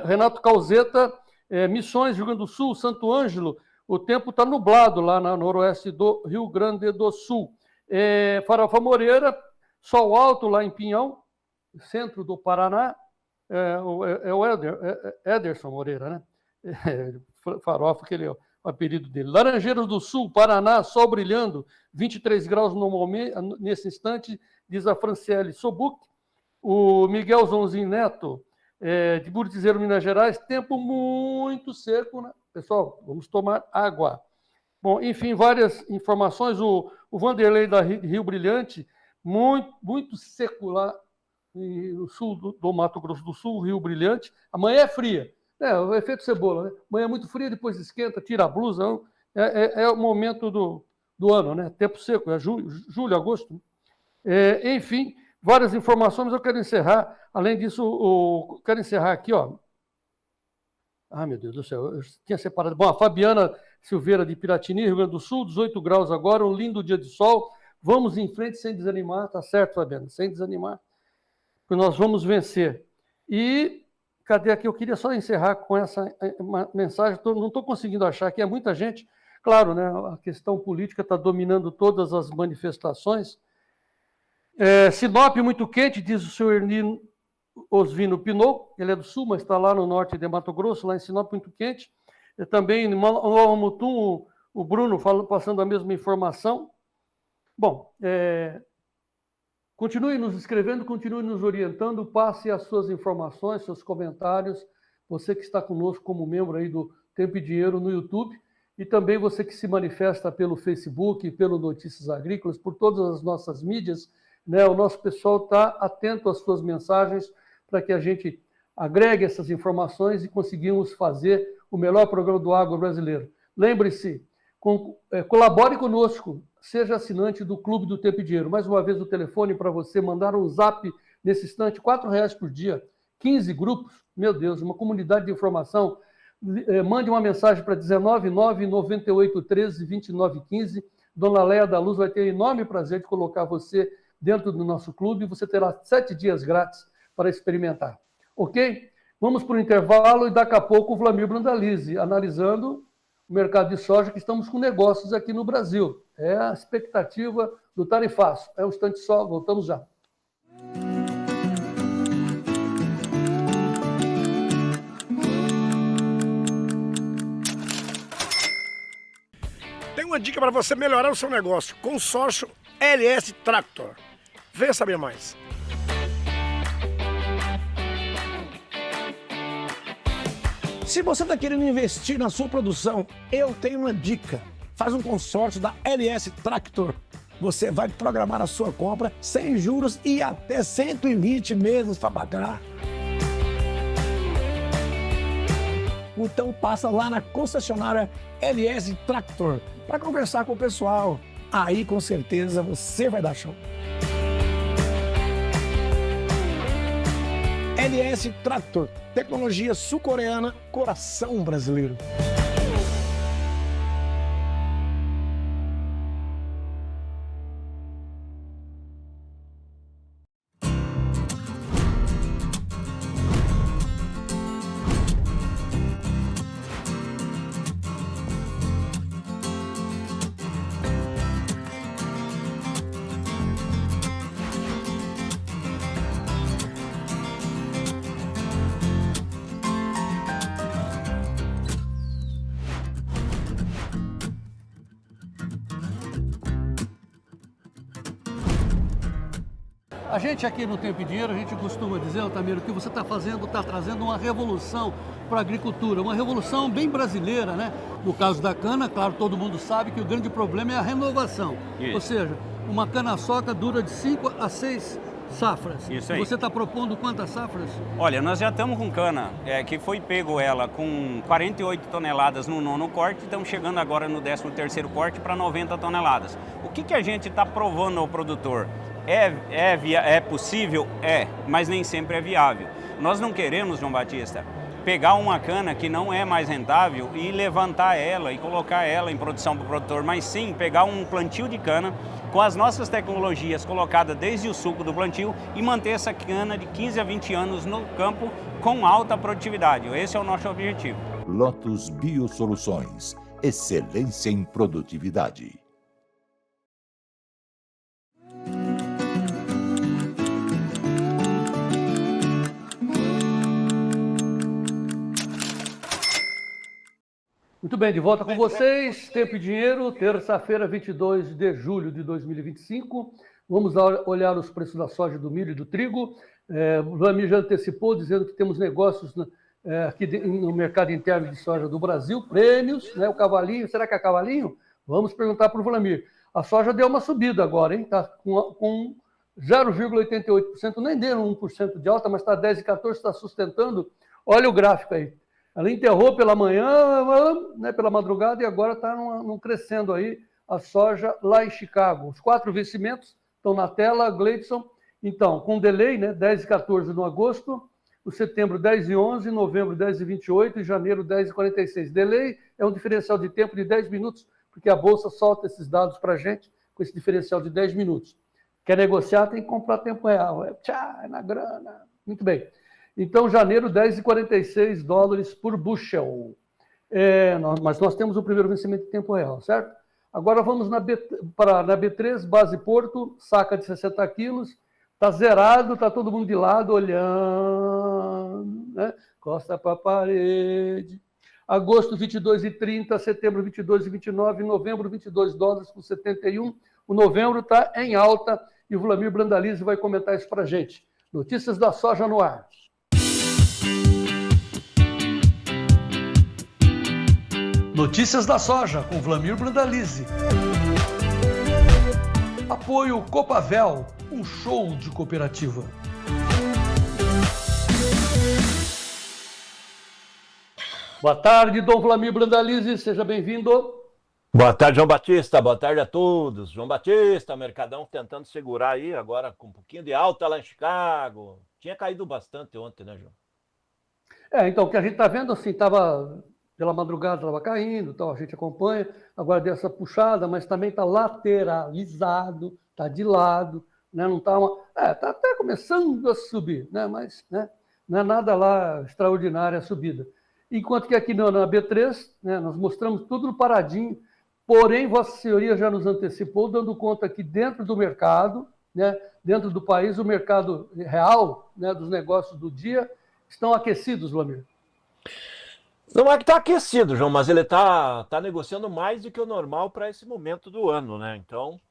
[SPEAKER 2] Renato Calzeta, Missões, Rio Grande do Sul, Santo Ângelo, o tempo está nublado lá no noroeste do Rio Grande do Sul. Farofa Moreira, sol alto lá em Pinhão, centro do Paraná. É o Ederson Moreira, né? Farofa, que ele é o apelido dele. Laranjeiras do Sul, Paraná, sol brilhando, 23 graus no momento, nesse instante, diz a Franciele Sobuc. O Miguel Zonzin Neto, de Buritizeiro, Minas Gerais, tempo muito seco, né? Pessoal, vamos tomar água. Bom, enfim, várias informações. O Vanderlei da Rio Brilhante, muito seco lá no sul do Mato Grosso do Sul, Rio Brilhante. Amanhã é fria. O efeito cebola, né? Amanhã é muito fria, depois esquenta, tira a blusa. É o momento do ano, né? Tempo seco, é julho, agosto. Enfim, várias informações, mas eu quero encerrar. Além disso, quero encerrar aqui, ó. Ah, meu Deus do céu, eu tinha separado. Bom, a Fabiana Silveira de Piratini, Rio Grande do Sul, 18 graus agora, um lindo dia de sol. Vamos em frente sem desanimar, tá certo, Fabiana? Sem desanimar, porque nós vamos vencer. E cadê aqui? Eu queria só encerrar com essa mensagem. Não estou conseguindo achar aqui, é muita gente. Claro, né, a questão política está dominando todas as manifestações. Sinop muito quente, diz o senhor Erni Osvino Pinot, ele é do sul, mas está lá no norte de Mato Grosso, lá em Sinop muito quente. Também em Mutum, o Bruno passando a mesma informação. Bom, continue nos escrevendo, continue nos orientando, passe as suas informações, seus comentários, você que está conosco como membro aí do Tempo e Dinheiro no YouTube, e também você que se manifesta pelo Facebook, pelo Notícias Agrícolas, por todas as nossas mídias, né? O nosso pessoal está atento às suas mensagens para que a gente agregue essas informações e conseguimos fazer o melhor programa do agro brasileiro. Lembre-se, colabore conosco, seja assinante do Clube do Tempo e Dinheiro. Mais uma vez o telefone para você mandar um zap nesse instante, R$4 por dia, 15 grupos, meu Deus, uma comunidade de informação. Mande uma mensagem para 199-9813-2915. Dona Leia da Luz vai ter enorme prazer de colocar você dentro do nosso clube e você terá 7 dias grátis para experimentar. Ok? Vamos para o intervalo e daqui a pouco o Vlamir Brandalize, analisando o mercado de soja, que estamos com negócios aqui no Brasil. É a expectativa do tarifaço. É um instante só, voltamos já.
[SPEAKER 5] Tem uma dica para você melhorar o seu negócio. Consórcio LS Tractor. Venha saber mais. Se você está querendo investir na sua produção, eu tenho uma dica. Faz um consórcio da LS Tractor. Você vai programar a sua compra sem juros e até 120 meses para pagar. Então passa lá na concessionária LS Tractor para conversar com o pessoal. Aí com certeza você vai dar show. LS Tractor, tecnologia sul-coreana, coração brasileiro.
[SPEAKER 2] A gente aqui no Tempo e Dinheiro, a gente costuma dizer, Altamiro, que você está fazendo, está trazendo uma revolução para a agricultura, uma revolução bem brasileira, né? No caso da cana, claro, todo mundo sabe que o grande problema é a renovação. Isso. Ou seja, uma cana-soca dura de 5 a 6 safras.
[SPEAKER 10] Isso aí.
[SPEAKER 2] Você está propondo quantas safras?
[SPEAKER 10] Olha, nós já estamos com cana, que foi pego ela com 48 toneladas no 9º corte, estamos chegando agora no 13º corte para 90 toneladas. O que a gente está provando ao produtor? É possível? É, mas nem sempre é viável. Nós não queremos, João Batista, pegar uma cana que não é mais rentável e levantar ela e colocar ela em produção para o produtor, mas sim pegar um plantio de cana com as nossas tecnologias colocadas desde o suco do plantio e manter essa cana de 15 a 20 anos no campo com alta produtividade. Esse é o nosso objetivo.
[SPEAKER 1] Lotus Biosoluções, excelência em produtividade.
[SPEAKER 2] Muito bem, de volta com vocês, Tempo e Dinheiro, terça-feira, 22 de julho de 2025. Vamos olhar os preços da soja, do milho e do trigo. O Vlamir já antecipou, dizendo que temos negócios aqui no mercado interno de soja do Brasil, prêmios, né? O cavalinho, será que é cavalinho? Vamos perguntar para o Vlamir. A soja deu uma subida agora, hein? Está com 0,88%, nem deu 1% de alta, mas está 10,14%, está sustentando. Olha o gráfico aí. Ela enterrou pela manhã, né, pela madrugada, e agora está crescendo aí a soja lá em Chicago. Os 4 vencimentos estão na tela, Gleidson, Então, com delay, né, 10 e 14 no agosto, o setembro 10 e 11, novembro 10 e 28 e janeiro 10 e 46. Delay é um diferencial de tempo de 10 minutos, porque a Bolsa solta esses dados para a gente com esse diferencial de 10 minutos. Quer negociar, tem que comprar tempo real. É na grana. Muito bem. Então, janeiro, 10 e 46 dólares por bushel. Mas nós temos o primeiro vencimento em tempo real, certo? Agora vamos na B3, base Porto, saca de 60 quilos. Está zerado, está todo mundo de lado, olhando, né? Costa para a parede. Agosto, 22 e 30, setembro, 22 e 29, novembro, 22 dólares com 71. O novembro está em alta e o Vlamir Brandalize vai comentar isso para a gente. Notícias da soja no ar. Notícias da soja com Vlamir Brandalize. Apoio Copavel, um show de cooperativa. Boa tarde, Dom Vlamir Brandalize, seja bem-vindo.
[SPEAKER 11] Boa tarde, João Batista. Boa tarde a todos. João Batista, Mercadão tentando segurar aí, agora com um pouquinho de alta lá em Chicago. Tinha caído bastante ontem, né, João?
[SPEAKER 2] Então, o que a gente está vendo, assim, estava pela madrugada, estava caindo, então a gente acompanha, agora deu essa puxada, mas também está lateralizado, está de lado, né? Não está está até começando a subir, né? Mas né? Não é nada lá extraordinária a subida. Enquanto que aqui na B3, né, nós mostramos tudo paradinho, porém, Vossa Senhoria já nos antecipou, dando conta que dentro do mercado, né, dentro do país, o mercado real, né, dos negócios do dia, estão aquecidos, Vlamir.
[SPEAKER 11] Não é que está aquecido, João, mas ele está negociando mais do que o normal para esse momento do ano, né? Então,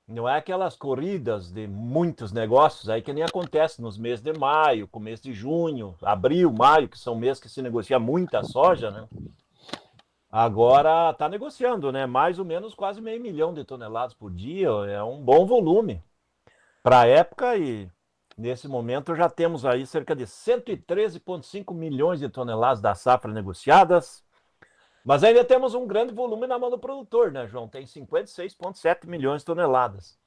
[SPEAKER 11] não é aquelas corridas de muitos negócios aí que nem acontece nos meses de maio, começo de junho, abril, maio, que são meses que se negocia muita soja, né? Agora está negociando, né? Mais ou menos quase 500 mil de toneladas por dia, é um bom volume para a época e nesse momento já temos aí cerca de 113,5 milhões de toneladas da safra negociadas, mas ainda temos um grande volume na mão do produtor, né, João? Tem 56,7 milhões de toneladas.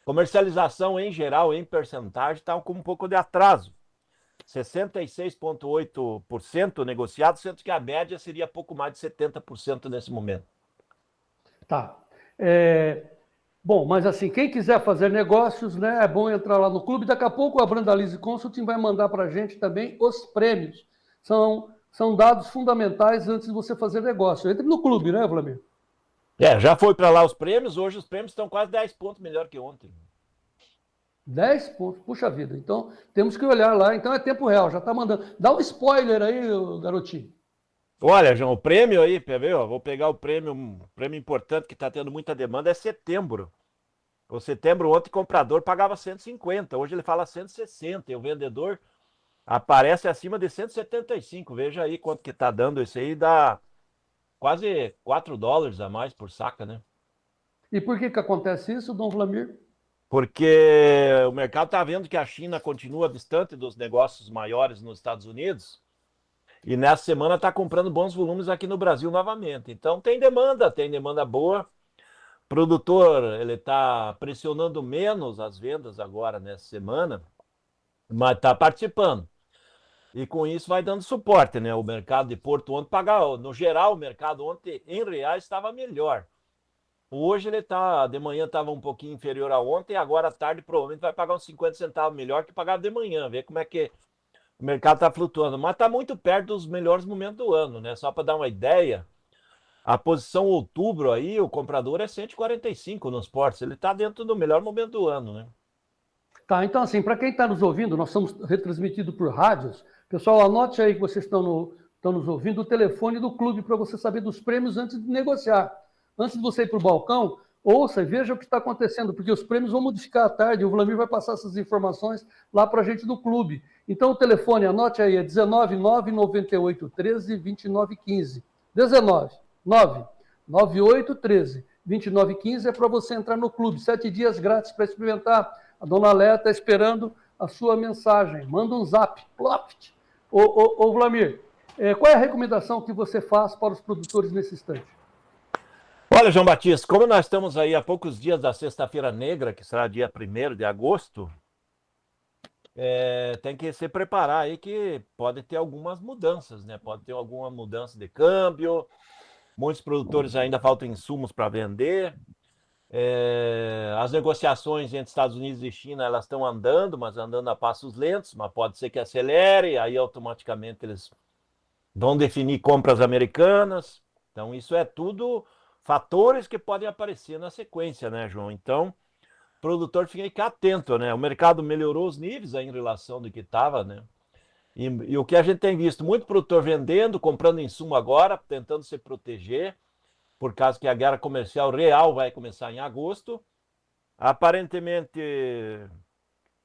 [SPEAKER 11] Comercialização em geral, em percentagem, está com um pouco de atraso. 66,8% negociado, sendo que a média seria pouco mais de 70% nesse momento.
[SPEAKER 2] Tá. Bom, mas assim, quem quiser fazer negócios, né, é bom entrar lá no clube. Daqui a pouco a Brandalize Consulting vai mandar para a gente também os prêmios. São dados fundamentais antes de você fazer negócio. Entre no clube, né, Vlamir?
[SPEAKER 11] Já foi para lá os prêmios. Hoje os prêmios estão quase 10 pontos melhor que ontem.
[SPEAKER 2] 10 pontos, puxa vida. Então, temos que olhar lá. Então, é tempo real, já está mandando. Dá um spoiler aí, garotinho.
[SPEAKER 11] Olha, João, o prêmio aí, vou pegar o prêmio, um prêmio importante que está tendo muita demanda, é setembro. O setembro ontem o comprador pagava 150, hoje ele fala 160, e o vendedor aparece acima de 175. Veja aí quanto que está dando isso aí, dá quase 4 dólares a mais por saca, né?
[SPEAKER 2] E por que acontece isso, Dom Vlamir?
[SPEAKER 11] Porque o mercado está vendo que a China continua distante dos negócios maiores nos Estados Unidos, e nessa semana está comprando bons volumes aqui no Brasil novamente. Então tem demanda boa. O produtor ele está pressionando menos as vendas agora nessa semana, mas está participando. E com isso vai dando suporte, né? O mercado de Porto ontem pagava, no geral, o mercado ontem em reais estava melhor. Hoje ele de manhã estava um pouquinho inferior a ontem, agora à tarde provavelmente vai pagar uns 50 centavos melhor que pagava de manhã. Vê como é que o mercado está flutuando, mas está muito perto dos melhores momentos do ano, né? Só para dar uma ideia, a posição outubro aí, o comprador é 145 nos portos, ele está dentro do melhor momento do ano, né?
[SPEAKER 2] Tá, então assim, para quem está nos ouvindo, nós somos retransmitidos por rádios. Pessoal, anote aí que vocês estão nos ouvindo o telefone do clube para você saber dos prêmios antes de negociar. Antes de você ir para o balcão, ouça e veja o que está acontecendo, porque os prêmios vão modificar à tarde, o Vlamir vai passar essas informações lá para a gente do clube. Então o telefone, anote aí, é 19 998 13 29 15. 19 998 13 29 15 é para você entrar no clube. 7 dias grátis para experimentar. A dona Léa está esperando a sua mensagem. Manda um zap. Ploft. Ô Vlamir, qual é a recomendação que você faz para os produtores nesse instante?
[SPEAKER 11] Olha, João Batista, como nós estamos aí há poucos dias da Sexta-feira Negra, que será dia 1º de agosto, tem que se preparar aí que pode ter algumas mudanças, né? Pode ter alguma mudança de câmbio, muitos produtores ainda faltam insumos para vender. As negociações entre Estados Unidos e China, elas estão andando, mas andando a passos lentos, mas pode ser que acelere, aí automaticamente eles vão definir compras americanas. Então isso é tudo fatores que podem aparecer na sequência, né, João? Então, o produtor fica atento, né? O mercado melhorou os níveis aí em relação do que estava, né? E o que a gente tem visto, muito produtor vendendo, comprando insumo agora, tentando se proteger, por causa que a guerra comercial real vai começar em agosto. Aparentemente,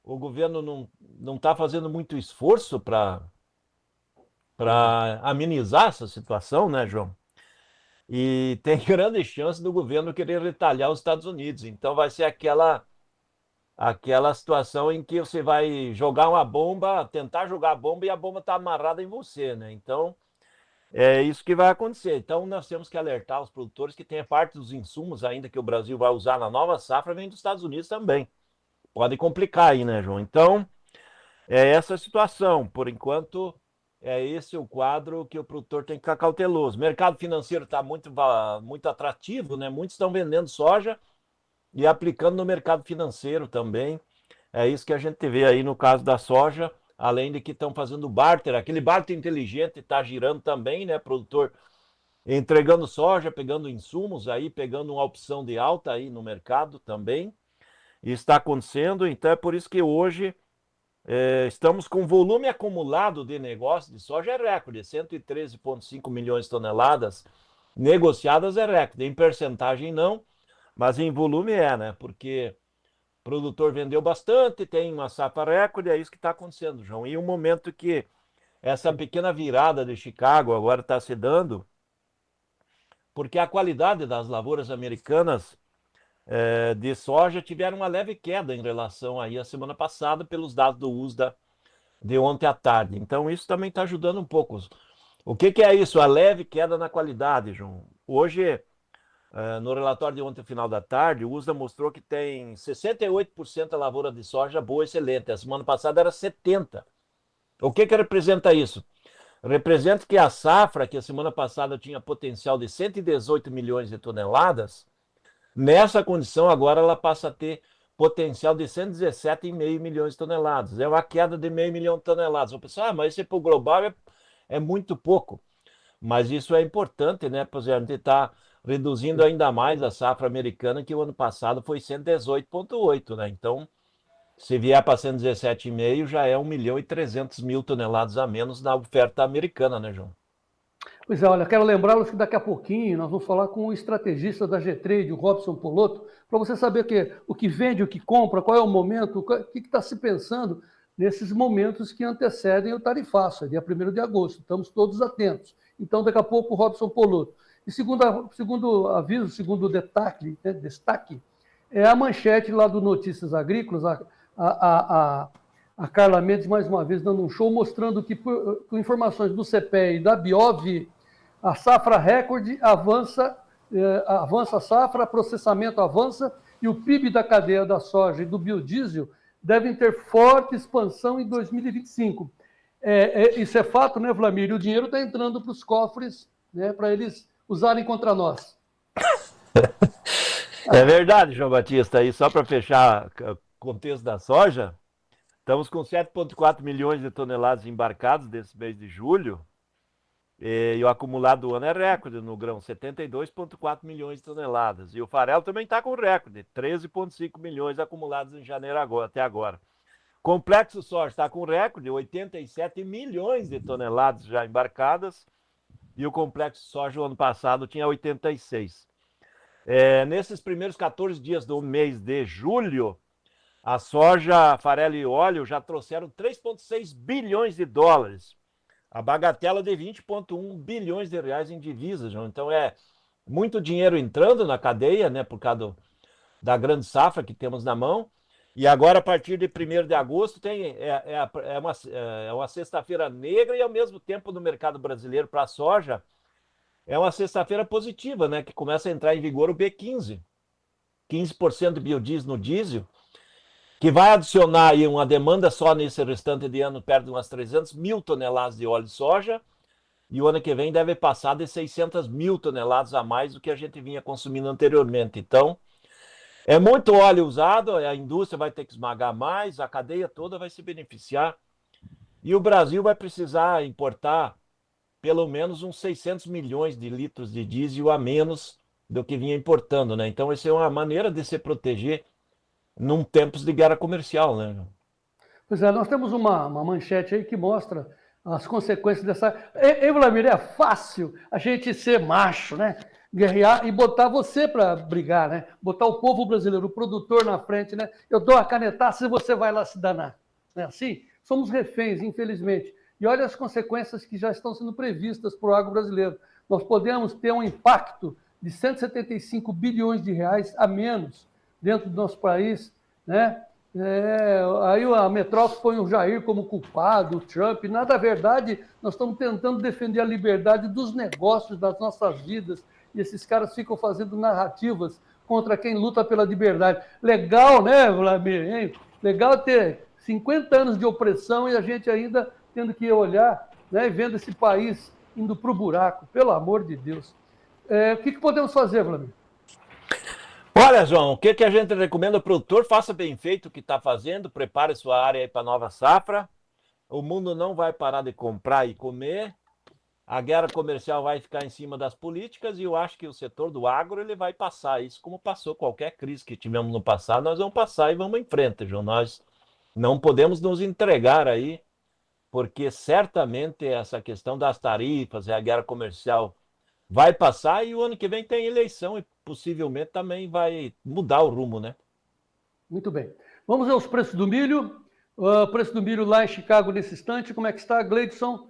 [SPEAKER 11] o governo não está fazendo muito esforço para amenizar essa situação, né, João? E tem grande chance do governo querer retalhar os Estados Unidos. Então vai ser aquela situação em que você vai jogar uma bomba, tentar jogar a bomba e a bomba está amarrada em você, né? Então, é isso que vai acontecer. Então, nós temos que alertar os produtores que tem parte dos insumos ainda que o Brasil vai usar na nova safra, vem dos Estados Unidos também. Pode complicar aí, né, João? Então, é essa a situação. Por enquanto, é esse o quadro que o produtor tem que ficar cauteloso. O mercado financeiro está muito atrativo, né? Muitos estão vendendo soja e aplicando no mercado financeiro também. É isso que a gente vê aí no caso da soja, além de que estão fazendo barter, aquele barter inteligente está girando também, né, produtor entregando soja, pegando insumos aí, pegando uma opção de alta aí no mercado também. Isso está acontecendo, então é por isso que hoje estamos com volume acumulado de negócio de soja recorde, 113,5 milhões de toneladas negociadas é recorde, em percentagem não, mas em volume né? Porque o produtor vendeu bastante, tem uma safra recorde, é isso que está acontecendo, João. E o momento que essa pequena virada de Chicago agora está se dando, porque a qualidade das lavouras americanas de soja tiveram uma leve queda em relação aí à semana passada pelos dados do USDA de ontem à tarde. Então isso também está ajudando um pouco. O que é isso? A leve queda na qualidade, João. Hoje, no relatório de ontem, final da tarde, o USDA mostrou que tem 68% da lavoura de soja boa e excelente. A semana passada era 70%. O que representa isso? Representa que a safra, que a semana passada tinha potencial de 118 milhões de toneladas, nessa condição agora ela passa a ter potencial de 117,5 milhões de toneladas. É uma queda de meio milhão de toneladas. O pessoal, mas isso para o global é muito pouco. Mas isso é importante, né? Pois a gente está reduzindo ainda mais a safra americana, que o ano passado foi 118,8, né? Então, se vier para 117,5, já é 1.300.000 toneladas a menos na oferta americana, né, João?
[SPEAKER 2] Pois é, olha, quero lembrá-los que daqui a pouquinho nós vamos falar com o estrategista da G-Trade, o Robson Polotto, para você saber o que vende, o que compra, qual é o momento, o que está se pensando nesses momentos que antecedem o tarifaço, dia 1º de agosto. Estamos todos atentos. Então, daqui a pouco, o Robson Polotto. E segundo aviso, segundo destaque, é a manchete lá do Notícias Agrícolas, a Carla Mendes, mais uma vez, dando um show, mostrando que, com informações do CPE e da Biov, a safra recorde avança a safra, processamento avança, e o PIB da cadeia da soja e do biodiesel devem ter forte expansão em 2025. Isso é fato, né, Vlamir? E o dinheiro está entrando para os cofres, né, para eles usarem contra nós.
[SPEAKER 11] É verdade, João Batista. E só para fechar o contexto da soja, estamos com 7,4 milhões de toneladas embarcadas desse mês de julho, e o acumulado do ano é recorde no grão, 72,4 milhões de toneladas. E o farelo também está com recorde, 13,5 milhões acumulados em janeiro até agora. Complexo soja está com recorde, 87 milhões de toneladas já embarcadas, e o complexo soja o ano passado tinha 86. Nesses primeiros 14 dias do mês de julho, a soja, farelo e óleo já trouxeram 3,6 bilhões de dólares. A bagatela de 20,1 bilhões de reais em divisas, João. Então é muito dinheiro entrando na cadeia, né, por causa da grande safra que temos na mão. E agora, a partir de 1º de agosto, é uma sexta-feira negra e, ao mesmo tempo, no mercado brasileiro para a soja, é uma sexta-feira positiva, né, que começa a entrar em vigor o B15. 15% de biodiesel no diesel. que vai adicionar aí uma demanda só nesse restante de ano perto de umas 300 mil toneladas de óleo de soja, e o ano que vem deve passar de 600 mil toneladas a mais do que a gente vinha consumindo anteriormente. Então, é muito óleo usado, a indústria vai ter que esmagar mais, a cadeia toda vai se beneficiar, e o Brasil vai precisar importar pelo menos uns 600 milhões de litros de diesel a menos do que vinha importando, né? Então, essa é uma maneira de se proteger num tempos de guerra comercial, né?
[SPEAKER 2] Pois é, nós temos uma manchete aí que mostra as consequências dessa... Ei, Vladimir, é fácil a gente ser macho, né? Guerrear e botar você para brigar, né? Botar o povo brasileiro, o produtor na frente, né? Eu dou a canetaça e você vai lá se danar. Não é assim? Somos reféns, infelizmente. E olha as consequências que já estão sendo previstas para o agro brasileiro. Nós podemos ter um impacto de 175 bilhões de reais a menos dentro do nosso país, né? Aí a metrópole põe o Jair como culpado, o Trump. Na verdade, nós estamos tentando defender a liberdade dos negócios, das nossas vidas, e esses caras ficam fazendo narrativas contra quem luta pela liberdade. Legal, né, Vladimir? Hein? Legal ter 50 anos de opressão e a gente ainda tendo que olhar, né, e vendo esse país indo para o buraco, pelo amor de Deus. O que podemos fazer, Vladimir?
[SPEAKER 11] Olha, João, o que a gente recomenda ao produtor? Faça bem feito o que está fazendo, prepare sua área para a nova safra. O mundo não vai parar de comprar e comer. A guerra comercial vai ficar em cima das políticas e eu acho que o setor do agro ele vai passar isso como passou qualquer crise que tivemos no passado. Nós vamos passar e vamos em frente, João. Nós não podemos nos entregar aí, porque certamente essa questão das tarifas e a guerra comercial vai passar e o ano que vem tem eleição e possivelmente também vai mudar o rumo, né?
[SPEAKER 2] Muito bem. Vamos ver os preços do milho. O preço do milho lá em Chicago nesse instante, como é que está, Gleidson?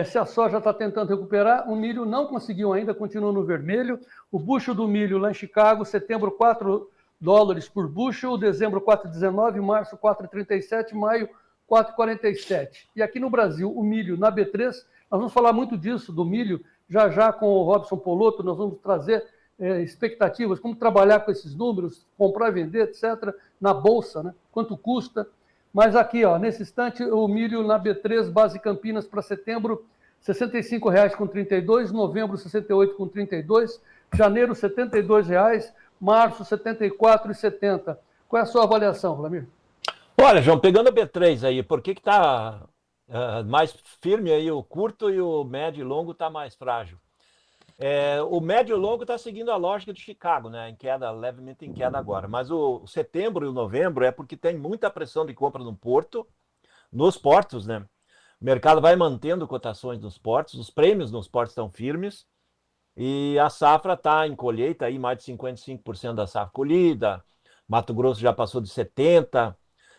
[SPEAKER 2] Se a soja está tentando recuperar, o milho não conseguiu ainda, continua no vermelho. O bushel do milho lá em Chicago, setembro, $4 por bushel, dezembro, 4,19, março, 4,37, maio, 4,47. E aqui no Brasil, o milho na B3, nós vamos falar muito disso, do milho, já com o Robson Polotto, nós vamos trazer expectativas, como trabalhar com esses números, comprar e vender, etc., na Bolsa, né? Quanto custa. Mas aqui, ó, nesse instante, o milho na B3, base Campinas, para setembro, R$ 65,32, novembro, R$ 68,32, janeiro, R$ 72, março, R$ 74,70. Qual é a sua avaliação, Vladimir?
[SPEAKER 11] Olha, João, pegando a B3 aí, por que está mais firme aí o curto e o médio e longo está mais frágil? O médio e longo está seguindo a lógica de Chicago, né? Em queda, levemente em queda agora. Mas o setembro e o novembro é porque tem muita pressão de compra no porto, nos portos, né? O mercado vai mantendo cotações nos portos, os prêmios nos portos estão firmes e a safra está em colheita aí, mais de 55% da safra colhida. Mato Grosso já passou de 70%.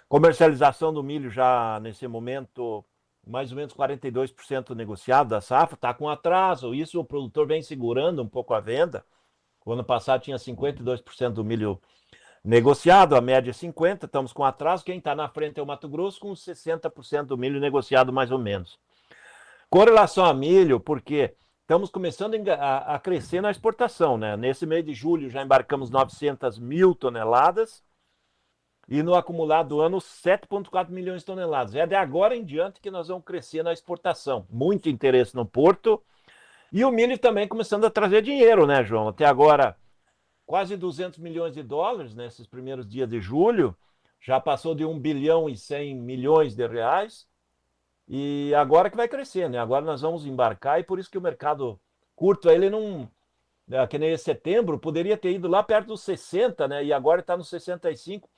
[SPEAKER 11] Comercialização do milho já nesse momento mais ou menos 42% negociado da safra, está com atraso. Isso o produtor vem segurando um pouco a venda. O ano passado tinha 52% do milho negociado, a média é 50%, estamos com atraso. Quem está na frente é o Mato Grosso, com 60% do milho negociado, mais ou menos. Com relação a milho, porque estamos começando a crescer na exportação, né? Nesse mês de julho já embarcamos 900 mil toneladas, e no acumulado do ano, 7,4 milhões de toneladas. É de agora em diante que nós vamos crescer na exportação. Muito interesse no porto. E o milho também começando a trazer dinheiro, né, João? Até agora, quase 200 milhões de dólares nesses primeiros dias de julho. Já passou de 1 bilhão e 100 milhões de reais. E agora que vai crescer, né? Agora nós vamos embarcar e por isso que o mercado curto, ele não... Que nem esse setembro, poderia ter ido lá perto dos 60, né? E agora está nos 65.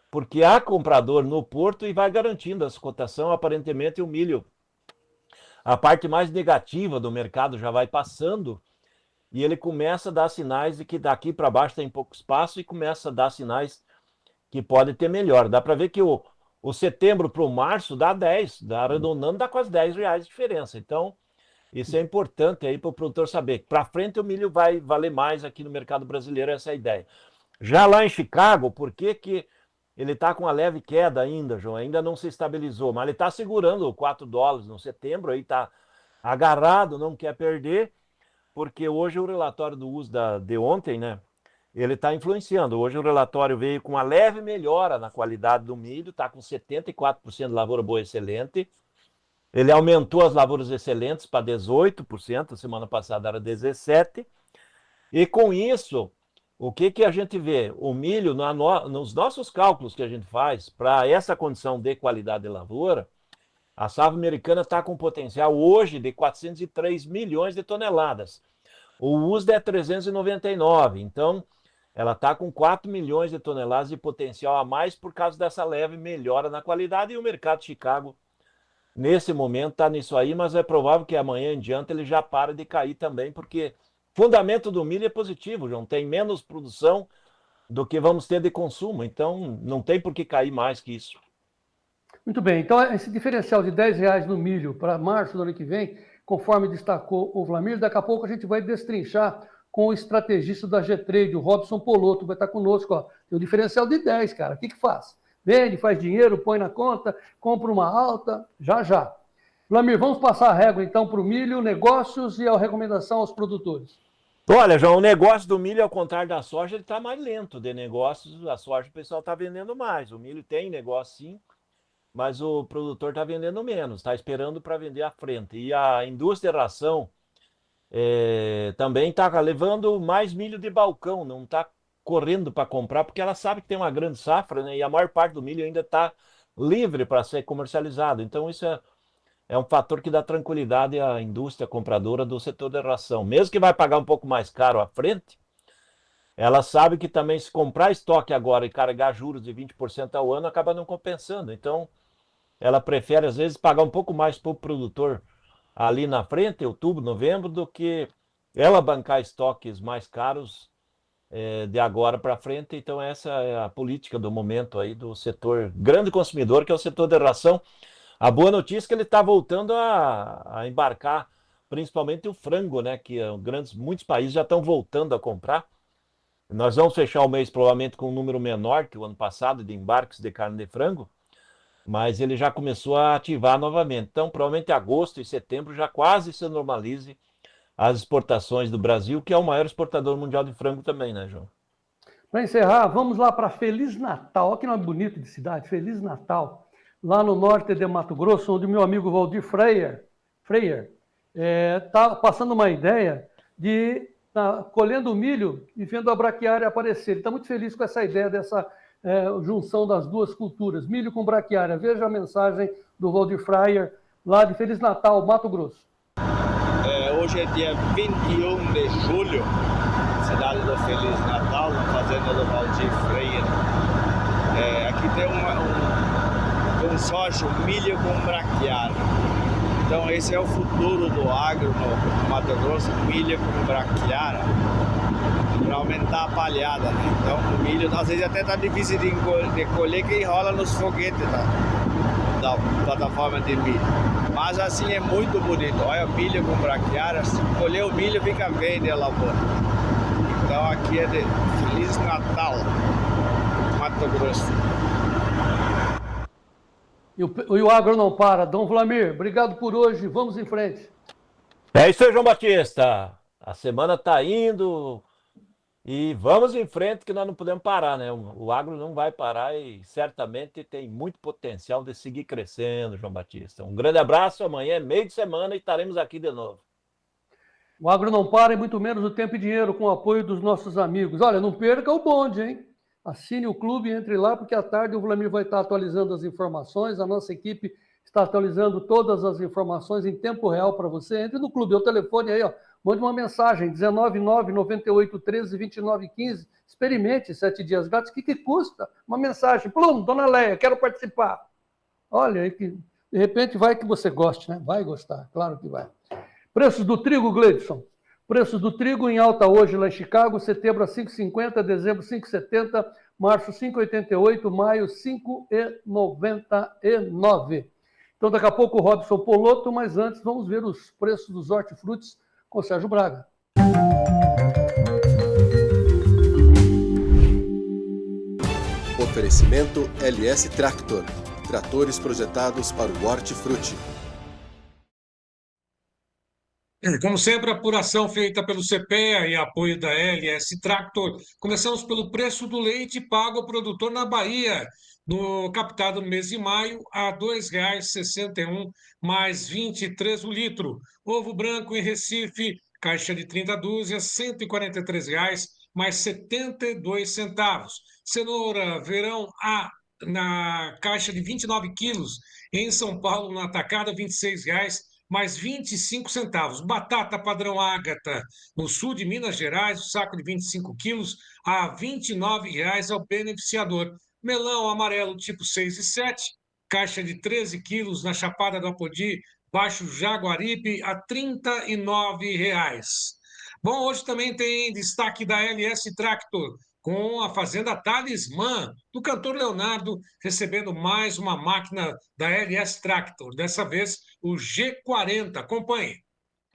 [SPEAKER 11] Porque há comprador no porto e vai garantindo essa cotação. Aparentemente o milho, a parte mais negativa do mercado já vai passando e ele começa a dar sinais de que daqui para baixo tem pouco espaço e começa a dar sinais que pode ter melhor. Dá para ver que o setembro para o março dá 10, arredondando dá quase R$10 de diferença. Então isso é importante aí para o produtor saber. Para frente o milho vai valer mais aqui no mercado brasileiro, essa é a ideia. Já lá em Chicago, por que ele está com uma leve queda ainda, João? Ainda não se estabilizou, mas ele está segurando $4 no setembro, aí está agarrado, não quer perder, porque hoje o relatório do USDA de ontem, né? ele está influenciando. Hoje o relatório veio com uma leve melhora na qualidade do milho, está com 74% de lavoura boa excelente. Ele aumentou as lavouras excelentes para 18%, semana passada era 17%. E com isso, o que a gente vê? O milho, nos nossos cálculos que a gente faz, para essa condição de qualidade de lavoura, a safra americana está com potencial hoje de 403 milhões de toneladas. O USDA é 399, então ela está com 4 milhões de toneladas de potencial a mais por causa dessa leve melhora na qualidade, e o mercado de Chicago nesse momento está nisso aí, mas é provável que amanhã em diante ele já pare de cair também, porque o fundamento do milho é positivo, João. Tem menos produção do que vamos ter de consumo, então não tem por que cair mais que isso.
[SPEAKER 2] Muito bem, então esse diferencial de R$10 no milho para março do ano que vem, conforme destacou o Vlamir, daqui a pouco a gente vai destrinchar com o estrategista da G-Trade, o Robson Polotto, vai estar conosco. Ó. Tem um diferencial de 10, cara. O que faz? Vende, faz dinheiro, põe na conta, compra uma alta, já. Vlamir, vamos passar a régua então para o milho, negócios e a recomendação aos produtores.
[SPEAKER 11] Olha, João, o negócio do milho, ao contrário da soja, ele está mais lento de negócios. A soja o pessoal está vendendo mais. O milho tem negócio sim, mas o produtor está vendendo menos, está esperando para vender à frente. E a indústria de ração também está levando mais milho de balcão, não está correndo para comprar, porque ela sabe que tem uma grande safra, né? E a maior parte do milho ainda está livre para ser comercializado. Então isso é um fator que dá tranquilidade à indústria compradora do setor de ração. Mesmo que vai pagar um pouco mais caro à frente, ela sabe que também se comprar estoque agora e carregar juros de 20% ao ano, acaba não compensando. Então ela prefere às vezes pagar um pouco mais para o produtor ali na frente, outubro, novembro, do que ela bancar estoques mais caros de agora para frente. Então essa é a política do momento aí do setor grande consumidor, que é o setor de ração. A boa notícia é que ele está voltando a embarcar, principalmente o frango, né? Que muitos países já estão voltando a comprar. Nós vamos fechar o mês provavelmente com um número menor que o ano passado de embarques de carne de frango, mas ele já começou a ativar novamente. Então provavelmente agosto e setembro já quase se normalize as exportações do Brasil, que é o maior exportador mundial de frango também, né, João?
[SPEAKER 2] Para encerrar, vamos lá para Feliz Natal. Olha que nome bonito de cidade, Feliz Natal, lá no norte de Mato Grosso, onde o meu amigo Valdir Freyer está passando uma ideia de estar colhendo milho e vendo a braquiária aparecer. Ele está muito feliz com essa ideia dessa junção das duas culturas, milho com braquiária. Veja a mensagem do Valdir Freyer, lá de Feliz Natal, Mato Grosso.
[SPEAKER 12] Hoje é dia 21 de julho, cidade do Feliz Natal, na fazenda do Valdir Freyer. Aqui tem um consórcio milho com braquiária. Então esse é o futuro do agro no Mato Grosso, milho com braquiária, para aumentar a palhada, né? Então o milho às vezes até está difícil de colher, que enrola nos foguetes da plataforma de milho. Mas assim é muito bonito. Olha, milho com braquiária, se colher o milho fica verde a lavoura. Então aqui é de Feliz Natal, Mato Grosso.
[SPEAKER 2] E o agro não para. Dom Vlamir, obrigado por hoje. Vamos em frente.
[SPEAKER 11] É isso aí, João Batista. A semana está indo e vamos em frente, que nós não podemos parar, né? O agro não vai parar e certamente tem muito potencial de seguir crescendo, João Batista. Um grande abraço. Amanhã é meio de semana e estaremos aqui de novo.
[SPEAKER 2] O agro não para e muito menos o Tempo e Dinheiro, com o apoio dos nossos amigos. Olha, não perca o bonde, hein? Assine o clube e entre lá, porque à tarde o Vlamir vai estar atualizando as informações. A nossa equipe está atualizando todas as informações em tempo real para você. Entre no clube, é o telefone aí, ó. Mande uma mensagem, 199-9813-2915. Experimente 7 dias grátis. O que custa? Uma mensagem. Plum, Dona Leia, quero participar. Olha aí que, de repente, vai que você goste, né? Vai gostar, claro que vai. Preços do trigo, Gleidson. Preços do trigo em alta hoje lá em Chicago, setembro a 5,50, dezembro 5,70, março 5,88, maio 5,99. Então daqui a pouco o Robson Polotto, mas antes vamos ver os preços dos hortifrutis com o Sérgio Braga.
[SPEAKER 13] Oferecimento LS Tractor. Tratores projetados para o hortifruti.
[SPEAKER 6] Como sempre, a apuração feita pelo CPEA e apoio da LS Tractor. Começamos pelo preço do leite pago ao produtor na Bahia, no captado no mês de maio, a R$ 2,61 mais 23 o litro. Ovo branco em Recife, caixa de 30 dúzias, R$ 143 mais 72 centavos. Cenoura verão A na caixa de 29 quilos, em São Paulo, na atacada, R$ 26 mais 25 centavos. Batata padrão Ágata, no sul de Minas Gerais, o saco de 25 quilos, a R$ 29 ao beneficiador. Melão amarelo tipo 6 e 7, caixa de 13 quilos, na Chapada do Apodi, Baixo Jaguaribe, a R$ 39. Bom, hoje também tem destaque da LS Tractor, com a Fazenda Talismã, do cantor Leonardo, recebendo mais uma máquina da LS Tractor, dessa vez o G40. Acompanhe.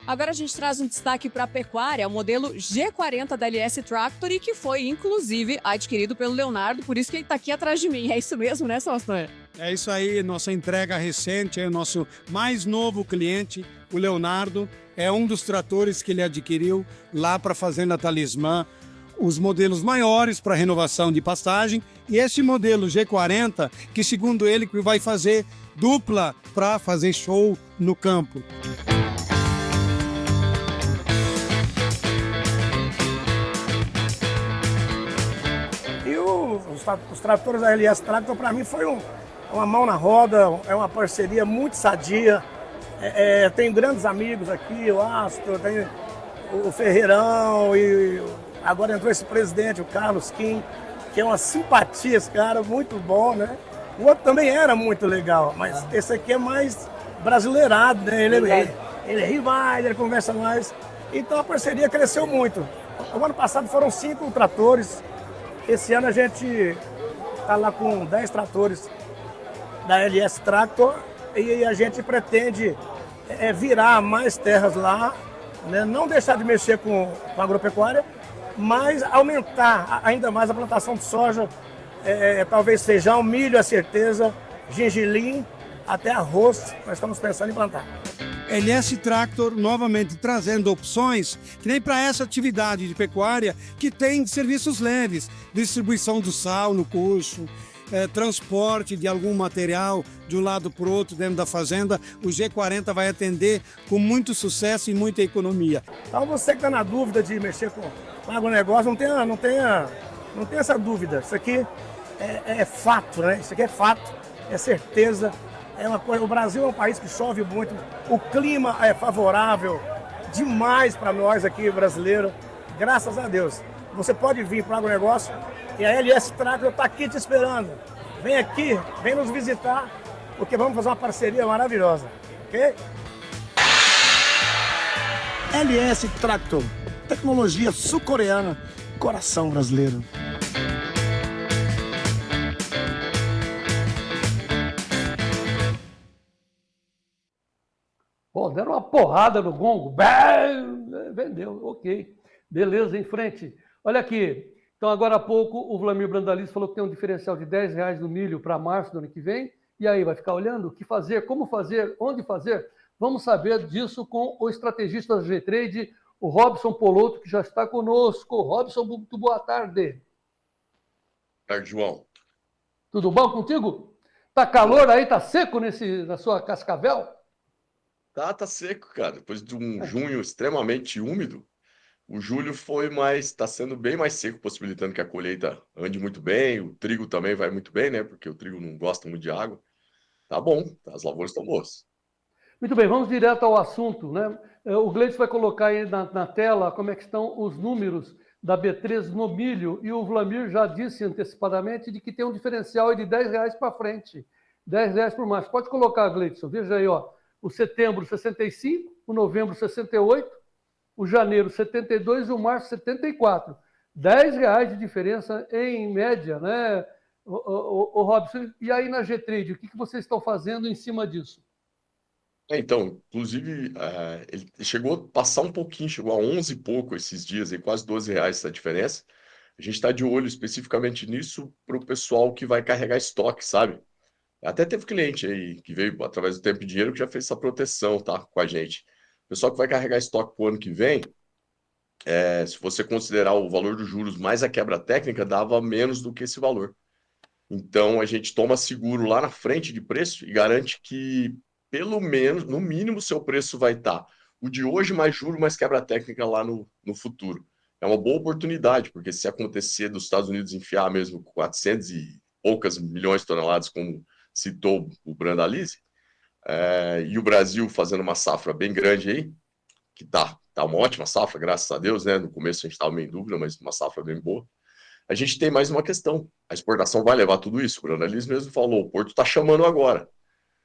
[SPEAKER 14] Agora a gente traz um destaque para a pecuária, o modelo G40 da LS Tractor, e que foi, inclusive, adquirido pelo Leonardo, por isso que ele está aqui atrás de mim. É isso mesmo, né, Sebastião?
[SPEAKER 15] É isso aí, nossa entrega recente, é o nosso mais novo cliente, o Leonardo, é um dos tratores que ele adquiriu lá para a Fazenda Talismã, os modelos maiores para renovação de pastagem, e esse modelo G40, que segundo ele que vai fazer dupla para fazer show no campo.
[SPEAKER 16] E os tratores da LS Tractor, para mim, foi uma mão na roda, é uma parceria muito sadia. Tenho grandes amigos aqui, o Astro, tem o Ferreirão, e agora entrou esse presidente, o Carlos Kim, que é uma simpatia, esse cara, muito bom, né? O outro também era muito legal, mas esse aqui é mais brasileirado, né? Ele ri mais, ele conversa mais. Então a parceria cresceu muito. O ano passado foram 5 tratores, esse ano a gente está lá com 10 tratores da LS Tractor e a gente pretende virar mais terras lá, né? Não deixar de mexer com a agropecuária, mas aumentar ainda mais a plantação de soja, talvez feijão, milho, a certeza, gengilim, até arroz, nós estamos pensando em plantar.
[SPEAKER 15] LS Tractor novamente trazendo opções que nem para essa atividade de pecuária que tem serviços leves, distribuição do sal no coxo, transporte de algum material de um lado para o outro dentro da fazenda. O G40 vai atender com muito sucesso e muita economia.
[SPEAKER 16] Então você que está na dúvida de mexer com agronegócio, não tenha essa dúvida. Isso aqui é fato, né? Isso aqui é fato, é certeza. O Brasil é um país que chove muito, o clima é favorável demais para nós aqui brasileiros, graças a Deus. Você pode vir para o agronegócio e a LS Tractor está aqui te esperando. Vem aqui, vem nos visitar, porque vamos fazer uma parceria maravilhosa, ok?
[SPEAKER 5] LS Tractor, tecnologia sul-coreana, coração brasileiro.
[SPEAKER 2] Pô, deram uma porrada no gongo. Bam! Vendeu, ok. Beleza, em frente. Olha aqui. Então, agora há pouco, o Vlamir Brandaliz falou que tem um diferencial de R$10 no milho para março do ano que vem. E aí, vai ficar olhando o que fazer, como fazer, onde fazer? Vamos saber disso com o estrategista da G-Trade, o Robson Poloto, que já está conosco. Robson, muito boa tarde.
[SPEAKER 17] Boa tarde, João.
[SPEAKER 2] Tudo bom contigo? Tá calor aí, tá seco na sua Cascavel?
[SPEAKER 17] Tá seco, cara. Depois de um junho extremamente úmido, o julho está sendo bem mais seco, possibilitando que a colheita ande muito bem. O trigo também vai muito bem, né? Porque o trigo não gosta muito de água. Tá bom, as lavouras estão boas.
[SPEAKER 2] Muito bem, vamos direto ao assunto, né? O Gleison vai colocar aí na tela como é que estão os números da B3 no milho, e o Vlamir já disse antecipadamente de que tem um diferencial aí de R$10 para frente, R$10 por março. Pode colocar, Gleison, veja aí, ó. O setembro 65, o novembro 68, o janeiro 72 e o março 74. R$10 de diferença em média, né, o Robson? E aí na G-Trade, o que vocês estão fazendo em cima disso?
[SPEAKER 17] Então, inclusive, ele chegou a passar um pouquinho, chegou a 11 e pouco esses dias, aí, quase R$12 essa diferença. A gente está de olho especificamente nisso para o pessoal que vai carregar estoque, sabe? Até teve cliente aí que veio através do Tempo e Dinheiro que já fez essa proteção, tá, com a gente. pessoal que vai carregar estoque para o ano que vem, se você considerar o valor dos juros mais a quebra técnica, dava menos do que esse valor. Então, a gente toma seguro lá na frente de preço e garante que, pelo menos, no mínimo, seu preço vai estar o de hoje mais juro mais quebra técnica lá no futuro. É uma boa oportunidade, porque se acontecer dos Estados Unidos enfiar mesmo 400 e poucas milhões de toneladas, como citou o Brandalize, e o Brasil fazendo uma safra bem grande aí, que tá uma ótima safra, graças a Deus, né? No começo a gente estava meio em dúvida, mas uma safra bem boa. A gente tem mais uma questão. A exportação vai levar tudo isso. O Brandalize mesmo falou, o Porto está chamando agora.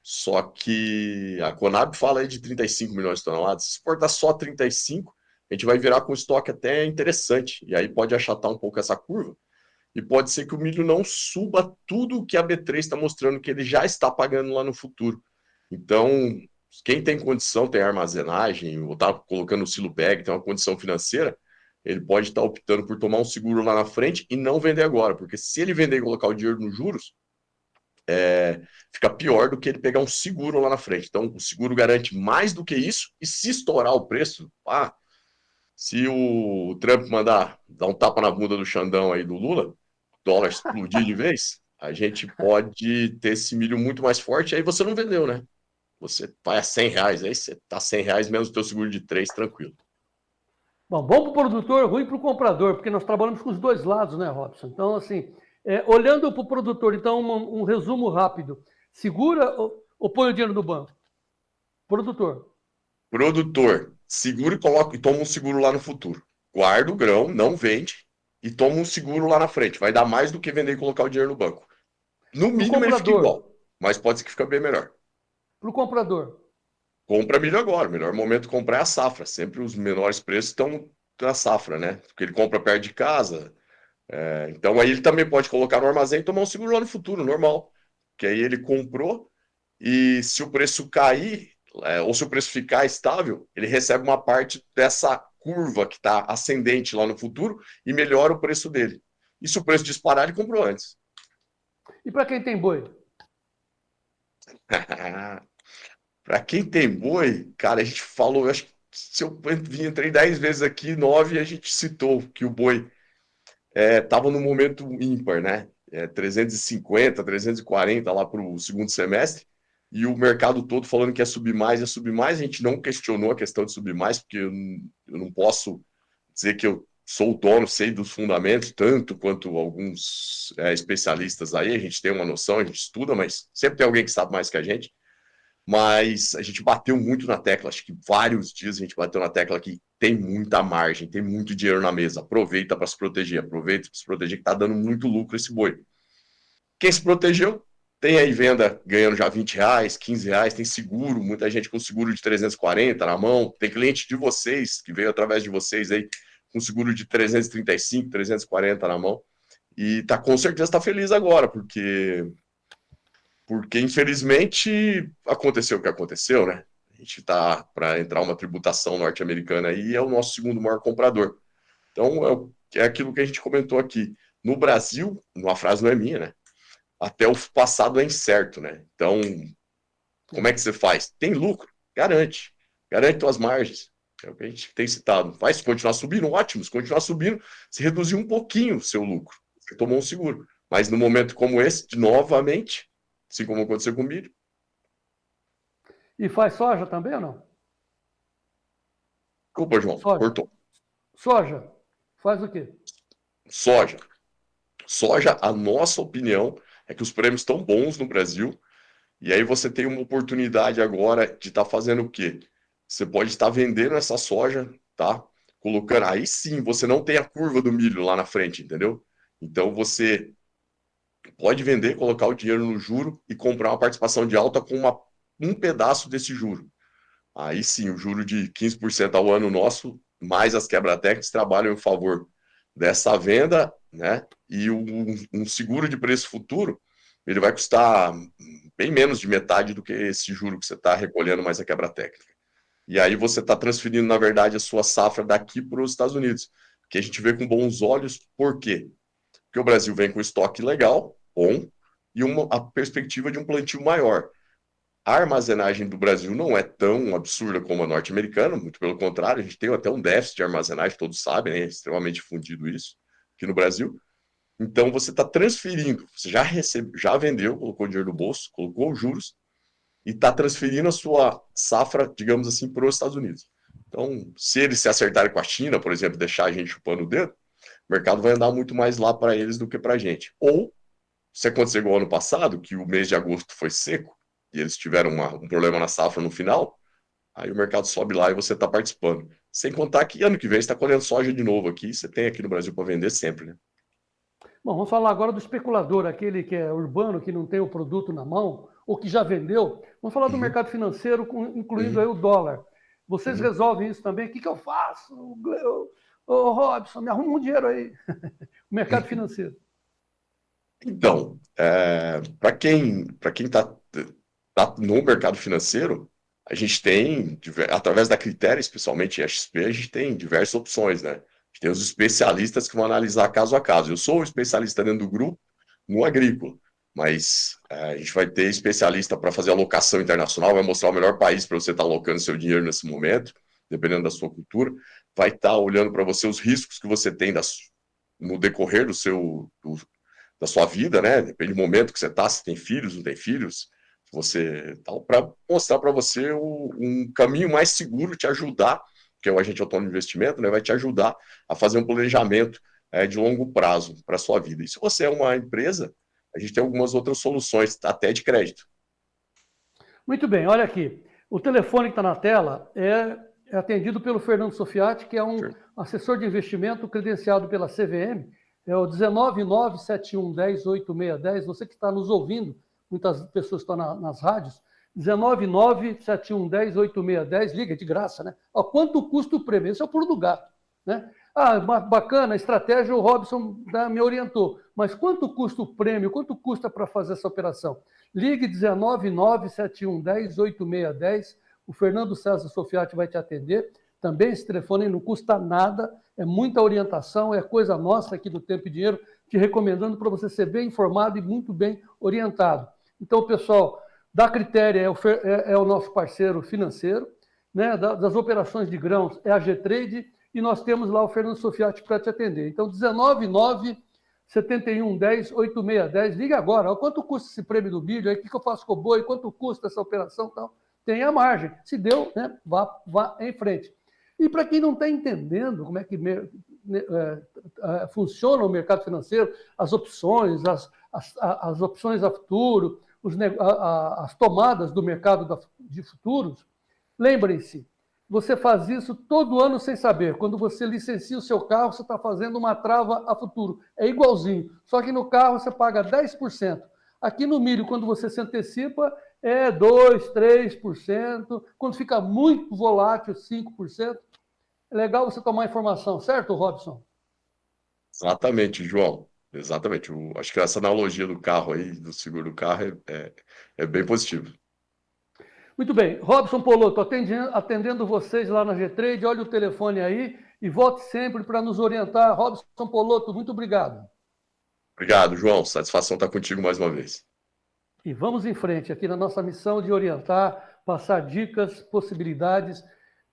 [SPEAKER 17] Só que a Conab fala aí de 35 milhões de toneladas. Se exportar só 35, a gente vai virar com estoque até interessante. E aí pode achatar um pouco essa curva. E pode ser que o milho não suba tudo o que a B3 está mostrando que ele já está pagando lá no futuro. Então, quem tem condição, tem armazenagem, ou está colocando o silo bag, tem uma condição financeira, ele pode estar optando por tomar um seguro lá na frente e não vender agora. Porque se ele vender e colocar o dinheiro nos juros, fica pior do que ele pegar um seguro lá na frente. Então, o seguro garante mais do que isso, e se estourar o preço, se o Trump mandar dar um tapa na bunda do Xandão aí do Lula, o dólar explodir de vez, a gente pode ter esse milho muito mais forte, aí você não vendeu, né? Você vai a R$100, aí você tá R$100 menos o teu seguro de 3, tranquilo.
[SPEAKER 2] Bom para o produtor, ruim para o comprador, porque nós trabalhamos com os dois lados, né, Robson? Então, assim, olhando para o produtor, então, um resumo rápido. Segura ou põe o dinheiro no banco? Produtor.
[SPEAKER 17] Segura e coloca e toma um seguro lá no futuro. Guarda o grão, não vende e toma um seguro lá na frente. Vai dar mais do que vender e colocar o dinheiro no banco. No mínimo ele fica igual, mas pode ser que fique bem melhor.
[SPEAKER 2] Para o comprador.
[SPEAKER 17] Compra milho agora. O melhor momento de comprar é a safra. Sempre os menores preços estão na safra, né? Porque ele compra perto de casa. Então aí ele também pode colocar no armazém e tomar um seguro lá no futuro, normal. Que aí ele comprou e se o preço cair, ou se o preço ficar estável, ele recebe uma parte dessa curva que está ascendente lá no futuro e melhora o preço dele. E se o preço disparar, ele comprou antes.
[SPEAKER 2] E para quem tem boi?
[SPEAKER 17] Para quem tem boi, cara, a gente falou, acho que se eu entrei 10 vezes aqui, 9 a gente citou que o boi estava no momento ímpar, né? 350, 340 lá para o segundo semestre, e o mercado todo falando que ia subir mais. A gente não questionou a questão de subir mais, porque eu não posso dizer que eu sou o dono, sei dos fundamentos, tanto quanto alguns especialistas aí, a gente tem uma noção, a gente estuda, mas sempre tem alguém que sabe mais que a gente. Mas a gente bateu muito na tecla, acho que vários dias a gente bateu na tecla que tem muita margem, tem muito dinheiro na mesa, aproveita para se proteger que está dando muito lucro esse boi. Quem se protegeu, tem aí venda ganhando já R$20, R$15, tem seguro, muita gente com seguro de 340 na mão, tem cliente de vocês, que veio através de vocês aí, com seguro de 335, 340 na mão, e com certeza está feliz agora, porque infelizmente aconteceu o que aconteceu, né? A gente está para entrar uma tributação norte-americana aí, é o nosso segundo maior comprador. Então, é aquilo que a gente comentou aqui. No Brasil, uma frase não é minha, né? Até o passado é incerto, né? Então, como é que você faz? Tem lucro, garante suas margens. É o que a gente tem citado. Vai se continuar subindo, ótimo. Se continuar subindo, se reduzir um pouquinho o seu lucro. Você tomou um seguro. Mas no momento como esse, novamente, assim como aconteceu com o milho.
[SPEAKER 2] E faz soja também ou não?
[SPEAKER 17] Desculpa, João, cortou.
[SPEAKER 2] Soja, faz o quê?
[SPEAKER 17] Soja, a nossa opinião é que os prêmios estão bons no Brasil, e aí você tem uma oportunidade agora de estar fazendo o quê? Você pode estar vendendo essa soja, tá? Colocando, aí sim, você não tem a curva do milho lá na frente, entendeu? Então você pode vender, colocar o dinheiro no juro e comprar uma participação de alta com um pedaço desse juro. Aí sim, o juro de 15% ao ano nosso, mais as quebra-técnicas, trabalham em favor dessa venda, né? E um seguro de preço futuro, ele vai custar bem menos de metade do que esse juro que você está recolhendo mais a quebra-técnica. E aí você está transferindo, na verdade, a sua safra daqui para os Estados Unidos, que a gente vê com bons olhos. Por quê? Porque o Brasil vem com estoque legal, bom, e a perspectiva de um plantio maior. A armazenagem do Brasil não é tão absurda como a norte-americana, muito pelo contrário, a gente tem até um déficit de armazenagem, todos sabem, né? É extremamente difundido isso aqui no Brasil. Então você está transferindo, você já vendeu, colocou dinheiro no bolso, colocou os juros e está transferindo a sua safra, digamos assim, para os Estados Unidos. Então, se eles se acertarem com a China, por exemplo, deixar a gente chupando o dedo, o mercado vai andar muito mais lá para eles do que para a gente. Ou, se acontecer igual ano passado, que o mês de agosto foi seco, e eles tiveram um problema na safra no final, aí o mercado sobe lá e você está participando. Sem contar que ano que vem você está colhendo soja de novo aqui, você tem aqui no Brasil para vender sempre, né?
[SPEAKER 2] Bom, vamos falar agora do especulador, aquele que é urbano, que não tem o produto na mão, ou que já vendeu. Vamos falar do mercado financeiro, incluindo aí o dólar. Vocês resolvem isso também? O que eu faço? Ô, Robson, me arruma um dinheiro aí. O mercado financeiro.
[SPEAKER 17] Então, para quem está no mercado financeiro, a gente tem, através da Critéria, especialmente a XP, a gente tem diversas opções, né? A gente tem os especialistas que vão analisar caso a caso. Eu sou um especialista dentro do grupo, no agrícola, mas a gente vai ter especialista para fazer alocação internacional, vai mostrar o melhor país para você estar alocando seu dinheiro nesse momento, dependendo da sua cultura, vai estar olhando para você os riscos que você tem no decorrer da sua vida, né? Depende do momento que você está, se tem filhos, não tem filhos, para mostrar para você um caminho mais seguro, te ajudar, que é o agente autônomo de investimento, né? Vai te ajudar a fazer um planejamento de longo prazo para a sua vida. E se você é uma empresa, a gente tem algumas outras soluções, até de crédito.
[SPEAKER 2] Muito bem, olha aqui. O telefone que está na tela é atendido pelo Fernando Sofiati, que é um assessor de investimento credenciado pela CVM, é o 19971108610. Você que está nos ouvindo, muitas pessoas estão nas rádios, 19971108610, liga de graça, né? Ó, quanto custa o prêmio? Esse é o pulo do gato, né? Ah, bacana, a estratégia o Robson me orientou, mas quanto custa o prêmio? Quanto custa para fazer essa operação? Ligue 19971108610, o Fernando César Sofiati vai te atender. Também esse telefone não custa nada, é muita orientação, é coisa nossa aqui do Tempo e Dinheiro, te recomendando para você ser bem informado e muito bem orientado. Então, pessoal, da Critéria é o nosso parceiro financeiro, né? Das operações de grãos é a G-Trade, e nós temos lá o Fernando Sofiati para te atender. Então, 19971108610, liga agora. Ó, quanto custa esse prêmio do milho? Aí, o que eu faço com o boi? Quanto custa essa operação? Então, tem a margem. Se deu, né? Vá em frente. E para quem não está entendendo como é que funciona o mercado financeiro, as opções, as opções a futuro, as tomadas do mercado de futuros, lembrem-se, você faz isso todo ano sem saber. Quando você licencia o seu carro, você está fazendo uma trava a futuro. É igualzinho, só que no carro você paga 10%. Aqui no milho, quando você se antecipa, é 2%, 3%. Quando fica muito volátil, 5%. É legal você tomar informação, certo, Robson?
[SPEAKER 17] Exatamente, João. Exatamente. Acho que essa analogia do carro aí, do seguro do carro, é bem positiva.
[SPEAKER 2] Muito bem. Robson Poloto, atendendo vocês lá na G-Trade, olha o telefone aí e volte sempre para nos orientar. Robson Poloto, muito obrigado.
[SPEAKER 17] Obrigado, João. Satisfação estar contigo mais uma vez.
[SPEAKER 2] E vamos em frente aqui na nossa missão de orientar, passar dicas, possibilidades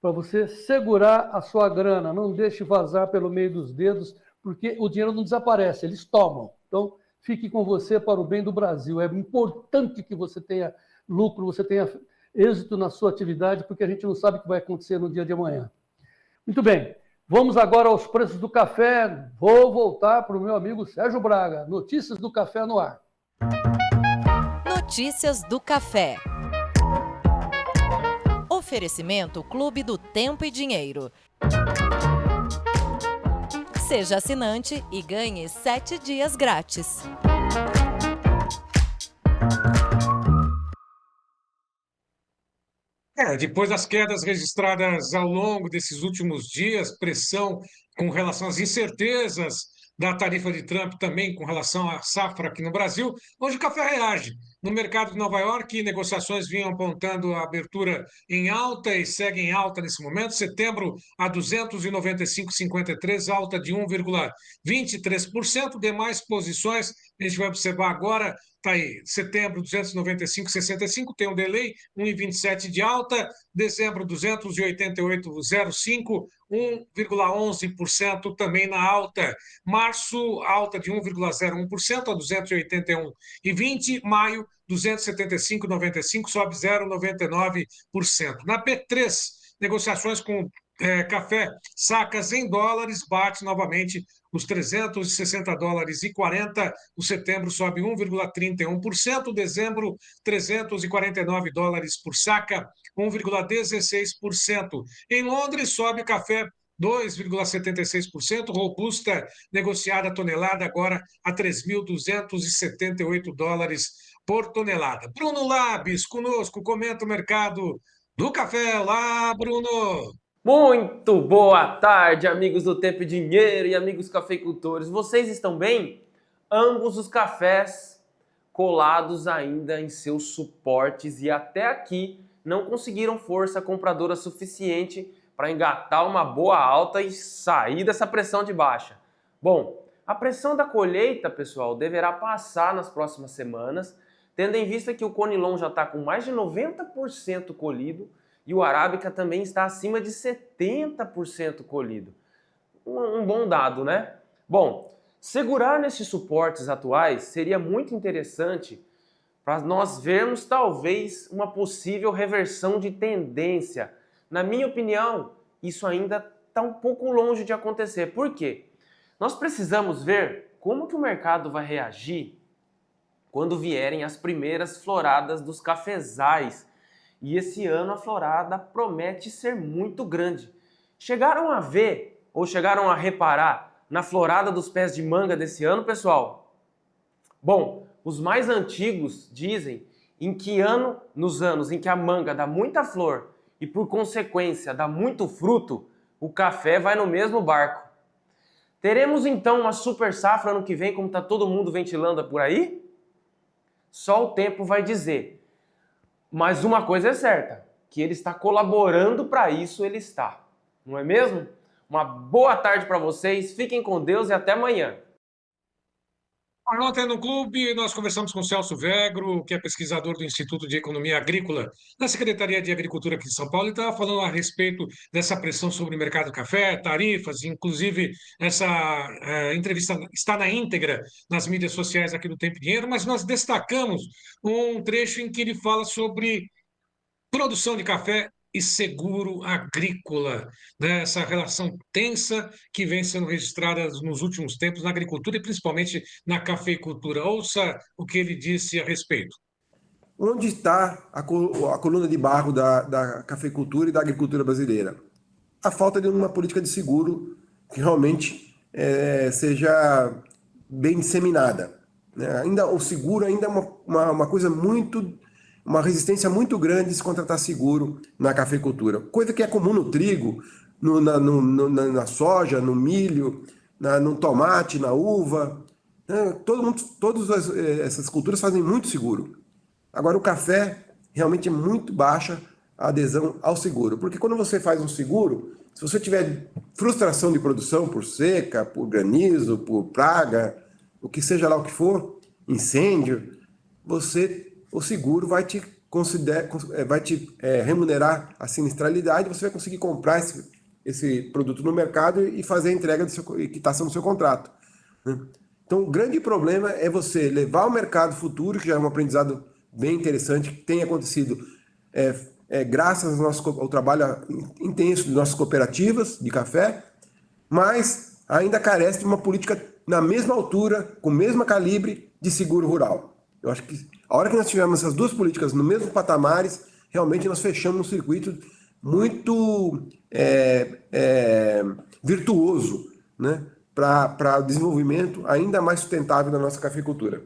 [SPEAKER 2] para você segurar a sua grana. Não deixe vazar pelo meio dos dedos, porque o dinheiro não desaparece, eles tomam. Então, fique com você para o bem do Brasil. É importante que você tenha lucro, você tenha êxito na sua atividade, porque a gente não sabe o que vai acontecer no dia de amanhã. Muito bem, vamos agora aos preços do café. Vou voltar para o meu amigo Sérgio Braga. Notícias do café no ar.
[SPEAKER 18] Notícias do café. Oferecimento Clube do Tempo e Dinheiro. Seja assinante e ganhe 7 dias grátis.
[SPEAKER 6] Depois das quedas registradas ao longo desses últimos dias, pressão com relação às incertezas da tarifa de Trump, também com relação à safra aqui no Brasil, hoje o café reage. No mercado de Nova York, negociações vinham apontando a abertura em alta e seguem em alta nesse momento. Setembro a 295,53, alta de 1,23%. Demais posições A gente vai observar agora, está aí, setembro 295,65, tem um delay, 1,27 de alta, dezembro 288,05, 1,11% também na alta. Março, alta de 1,01% a 281,20. Maio, 275,95, sobe 0,99%. Na P3, negociações com café, sacas em dólares, bate novamente os 360 dólares e 40. O setembro sobe 1,31%, dezembro 349 dólares por saca, 1,16%. Em Londres sobe café 2,76%, robusta negociada tonelada agora a 3.278 dólares por tonelada. Bruno Labis conosco, comenta o mercado do café. Olá, Bruno!
[SPEAKER 19] Muito boa tarde, amigos do Tempo e Dinheiro e amigos cafeicultores. Vocês estão bem? Ambos os cafés colados ainda em seus suportes e até aqui não conseguiram força compradora suficiente para engatar uma boa alta e sair dessa pressão de baixa. Bom, a pressão da colheita, pessoal, deverá passar nas próximas semanas, tendo em vista que o Conilon já está com mais de 90% colhido e o Arábica também está acima de 70% colhido. Um bom dado, né? Bom, segurar nesses suportes atuais seria muito interessante para nós vermos talvez uma possível reversão de tendência. Na minha opinião, isso ainda está um pouco longe de acontecer. Por quê? Nós precisamos ver como que o mercado vai reagir quando vierem as primeiras floradas dos cafezais. E esse ano a florada promete ser muito grande. Chegaram a ver ou chegaram a reparar na florada dos pés de manga desse ano, pessoal? Bom, os mais antigos dizem nos anos em que a manga dá muita flor e por consequência dá muito fruto, o café vai no mesmo barco. Teremos então uma super safra ano que vem, como está todo mundo ventilando por aí? Só o tempo vai dizer. Mas uma coisa é certa, que ele está colaborando para isso, ele está. Não é mesmo? Uma boa tarde para vocês, fiquem com Deus e até amanhã.
[SPEAKER 6] Ontem no clube nós conversamos com o Celso Vegro, que é pesquisador do Instituto de Economia Agrícola da Secretaria de Agricultura aqui de São Paulo, e estava falando a respeito dessa pressão sobre o mercado do café, tarifas, inclusive essa entrevista está na íntegra nas mídias sociais aqui do Tempo e Dinheiro, mas nós destacamos um trecho em que ele fala sobre produção de café e seguro agrícola, né? Essa relação tensa que vem sendo registrada nos últimos tempos na agricultura e principalmente na cafeicultura. Ouça o que ele disse a respeito.
[SPEAKER 20] Onde está a coluna de barro da cafeicultura e da agricultura brasileira? A falta de uma política de seguro que realmente seja bem disseminada, né? Ainda o seguro ainda é uma coisa uma resistência muito grande de se contratar seguro na cafeicultura. Coisa que é comum no trigo, na soja, no milho, no tomate, na uva. Todas essas culturas fazem muito seguro. Agora, o café realmente é muito baixa a adesão ao seguro. Porque quando você faz um seguro, se você tiver frustração de produção por seca, por granizo, por praga, o que seja lá o que for, incêndio, o seguro vai te remunerar a sinistralidade, você vai conseguir comprar esse produto no mercado e fazer a entrega que está sendo no seu contrato, né? Então, o grande problema é você levar ao mercado futuro, que já é um aprendizado bem interessante, que tem acontecido graças ao trabalho intenso de nossas cooperativas de café, mas ainda carece de uma política na mesma altura, com o mesmo calibre de seguro rural. Eu acho que a hora que nós tivermos essas duas políticas no mesmo patamares, realmente nós fechamos um circuito muito virtuoso, né, para o desenvolvimento ainda mais sustentável da nossa cafeicultura.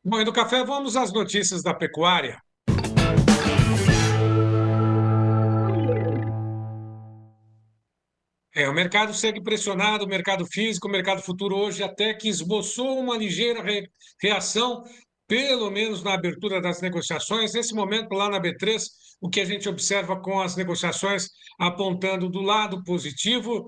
[SPEAKER 6] Bom, e do café, vamos às notícias da pecuária. O mercado segue pressionado, o mercado físico, o mercado futuro hoje até que esboçou uma ligeira reação pelo menos na abertura das negociações. Nesse momento, lá na B3, o que a gente observa com as negociações apontando do lado positivo,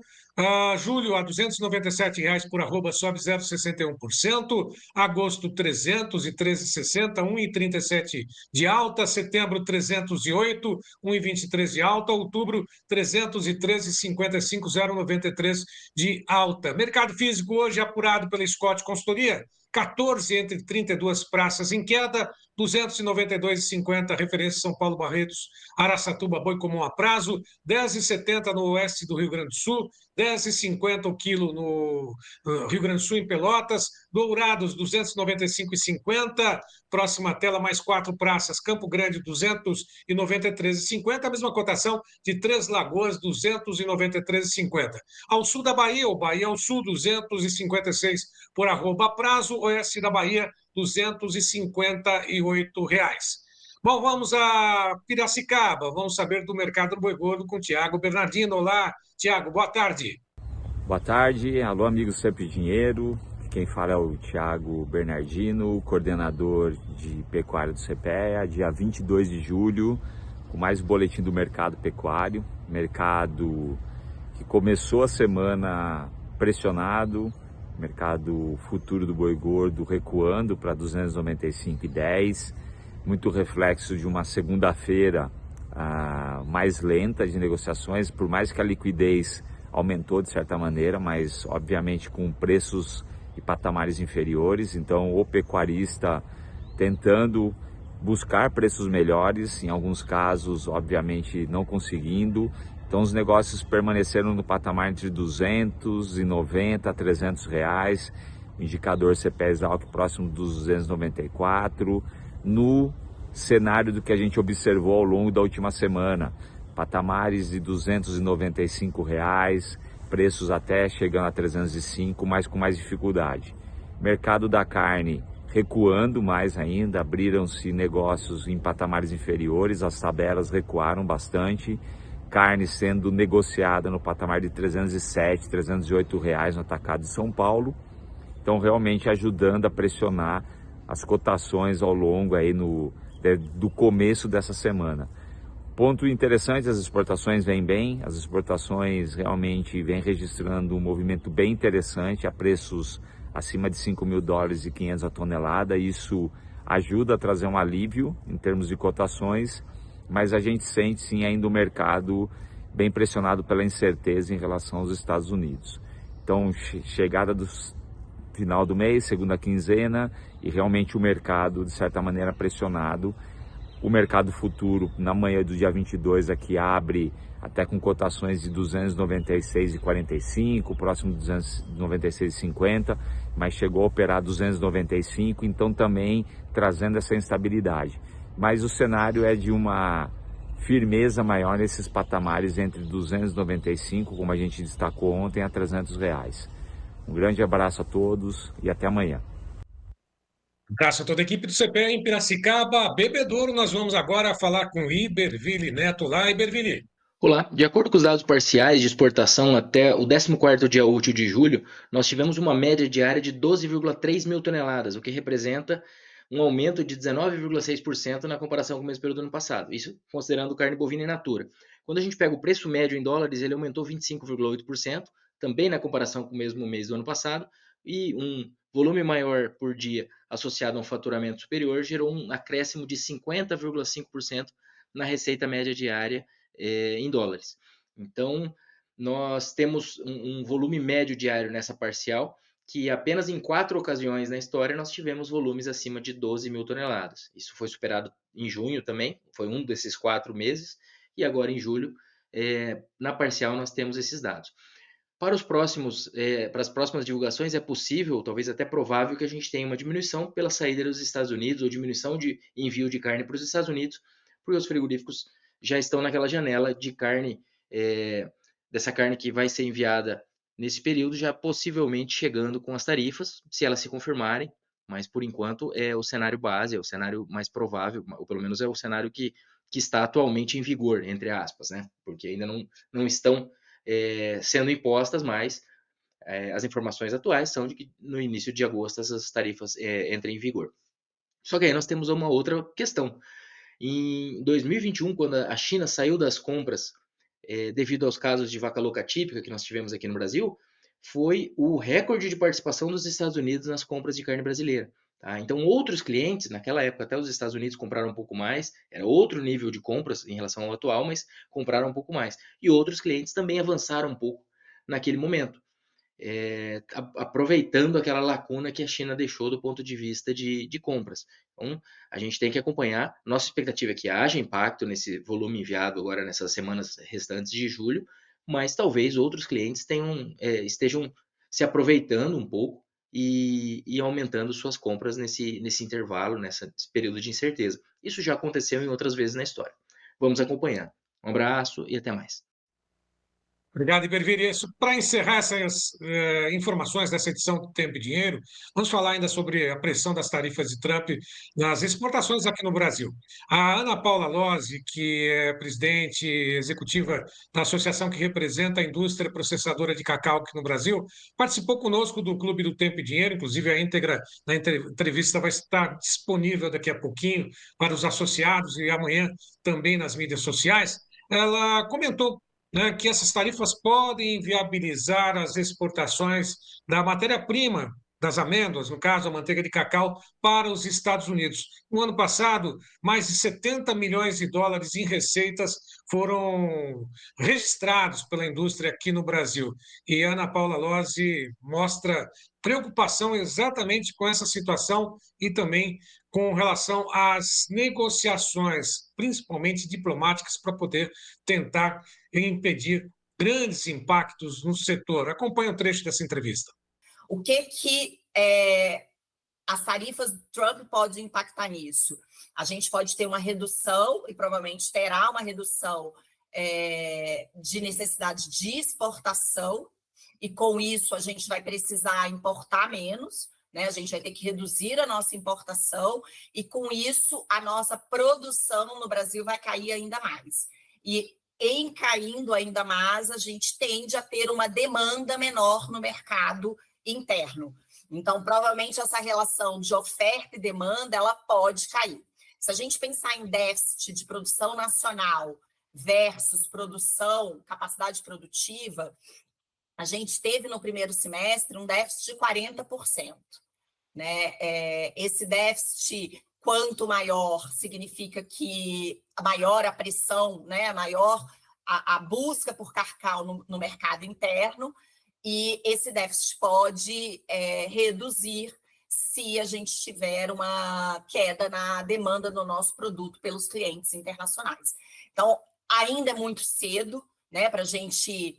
[SPEAKER 6] julho a R$ 297 por arroba sobe 0,61%, agosto 313,60, 1,37 de alta, setembro 308, 1,23 de alta, outubro 313,55, 0,93 de alta. Mercado físico hoje apurado pela Scott Consultoria, 14 entre 32 praças em queda, 292,50 referência São Paulo Barretos, Araçatuba Boi Comum a prazo, 10,70 no oeste do Rio Grande do Sul, 10,50 o quilo no Rio Grande do Sul, em Pelotas, Dourados 295,50, próxima tela mais 4 praças, Campo Grande 293,50, a mesma cotação de Três Lagoas 293,50. Ao sul da Bahia, o Bahia ao sul 256 por arroba prazo, oeste da Bahia R$ 258. Bom, vamos a Piracicaba, vamos saber do mercado do boi gordo com o Tiago Bernardino. Olá, Tiago, boa tarde.
[SPEAKER 21] Boa tarde, alô amigos Sempre Dinheiro, quem fala é o Tiago Bernardino, coordenador de pecuária do CPEA, dia 22 de julho, com mais um boletim do mercado pecuário, mercado que começou a semana pressionado, mercado futuro do boi gordo recuando para 295,10, muito reflexo de uma segunda-feira mais lenta de negociações, por mais que a liquidez aumentou de certa maneira, mas obviamente com preços e patamares inferiores, então o pecuarista tentando buscar preços melhores, em alguns casos obviamente não conseguindo. Então os negócios permaneceram no patamar entre 290 a 300 reais, o indicador CPE Exalc próximo dos 294, no cenário do que a gente observou ao longo da última semana, patamares de 295 reais, preços até chegando a 305, mas com mais dificuldade. Mercado da carne recuando mais ainda, abriram-se negócios em patamares inferiores, as tabelas recuaram bastante, carne sendo negociada no patamar de 307, 308 reais no atacado de São Paulo. Então realmente ajudando a pressionar as cotações ao longo aí do começo dessa semana. Ponto interessante, as exportações vêm bem, as exportações realmente vêm registrando um movimento bem interessante a preços acima de $5.000 a tonelada. Isso ajuda a trazer um alívio em termos de cotações, mas a gente sente sim ainda o mercado bem pressionado pela incerteza em relação aos Estados Unidos. Então, chegada do final do mês, segunda quinzena, e realmente o mercado, de certa maneira, pressionado. O mercado futuro, na manhã do dia 22, aqui abre até com cotações de 296,45, próximo de 296,50, mas chegou a operar 295, então também trazendo essa instabilidade. Mas o cenário é de uma firmeza maior nesses patamares entre 295, como a gente destacou ontem, a 300 reais. Um grande abraço a todos e até amanhã.
[SPEAKER 6] Abraço a toda a equipe do CPEA em Piracicaba, Bebedouro. Nós vamos agora falar com Iberville Neto. Lá, Iberville.
[SPEAKER 22] Olá, de acordo com os dados parciais de exportação até o 14º dia útil de julho, nós tivemos uma média diária de 12,3 mil toneladas, o que representa um aumento de 19,6% na comparação com o mesmo período do ano passado, isso considerando carne bovina in natura. Quando a gente pega o preço médio em dólares, ele aumentou 25,8%, também na comparação com o mesmo mês do ano passado, e um volume maior por dia associado a um faturamento superior gerou um acréscimo de 50,5% na receita média diária em dólares. Então, nós temos um volume médio diário nessa parcial, que apenas em 4 ocasiões na história nós tivemos volumes acima de 12 mil toneladas. Isso foi superado em junho também, foi um desses 4 meses, e agora em julho, na parcial, nós temos esses dados. Para as próximas divulgações é possível, talvez até provável, que a gente tenha uma diminuição pela saída dos Estados Unidos ou diminuição de envio de carne para os Estados Unidos, porque os frigoríficos já estão naquela janela de carne, dessa carne que vai ser enviada nesse período, já possivelmente chegando com as tarifas, se elas se confirmarem, mas por enquanto é o cenário base, é o cenário mais provável, ou pelo menos é o cenário que está atualmente em vigor, entre aspas, né? Porque ainda não estão sendo impostas, mas as informações atuais são de que no início de agosto essas tarifas entrem em vigor. Só que aí nós temos uma outra questão. Em 2021, quando a China saiu das compras devido aos casos de vaca louca típica que nós tivemos aqui no Brasil, foi o recorde de participação dos Estados Unidos nas compras de carne brasileira. Tá? Então, outros clientes, naquela época até os Estados Unidos compraram um pouco mais, era outro nível de compras em relação ao atual, mas compraram um pouco mais. E outros clientes também avançaram um pouco naquele momento, aproveitando aquela lacuna que a China deixou do ponto de vista de compras. Então, a gente tem que acompanhar. Nossa expectativa é que haja impacto nesse volume enviado agora nessas semanas restantes de julho, mas talvez outros clientes estejam se aproveitando um pouco e aumentando suas compras nesse intervalo, nesse período de incerteza. Isso já aconteceu em outras vezes na história. Vamos acompanhar. Um abraço e até mais.
[SPEAKER 6] Obrigado, Iberville. Para encerrar essas informações dessa edição do Tempo e Dinheiro, vamos falar ainda sobre a pressão das tarifas de Trump nas exportações aqui no Brasil. A Ana Paula Lozzi, que é presidente executiva da associação que representa a indústria processadora de cacau aqui no Brasil, participou conosco do Clube do Tempo e Dinheiro, inclusive a íntegra da entrevista vai estar disponível daqui a pouquinho para os associados e amanhã também nas mídias sociais. Ela comentou que essas tarifas podem inviabilizar as exportações da matéria-prima das amêndoas, no caso a manteiga de cacau, para os Estados Unidos. No ano passado, mais de 70 milhões de dólares em receitas foram registrados pela indústria aqui no Brasil. E a Ana Paula Lozzi mostra preocupação exatamente com essa situação e também com relação às negociações, principalmente diplomáticas, para poder tentar impedir grandes impactos no setor. Acompanhe um trecho dessa entrevista.
[SPEAKER 7] O que as tarifas do Trump podem impactar nisso? A gente pode ter uma redução, e provavelmente terá uma redução de necessidade de exportação, e com isso a gente vai precisar importar menos, né? A gente vai ter que reduzir a nossa importação, e com isso a nossa produção no Brasil vai cair ainda mais. E em caindo ainda mais, a gente tende a ter uma demanda menor no mercado interno. Então, provavelmente, essa relação de oferta e demanda, ela pode cair. Se a gente pensar em déficit de produção nacional versus capacidade produtiva, a gente teve no primeiro semestre um déficit de 40%. Né? Esse déficit, quanto maior, significa que maior a pressão, né? Maior a busca por cacau no mercado interno, e esse déficit pode reduzir se a gente tiver uma queda na demanda do nosso produto pelos clientes internacionais. Então, ainda é muito cedo, né, para a gente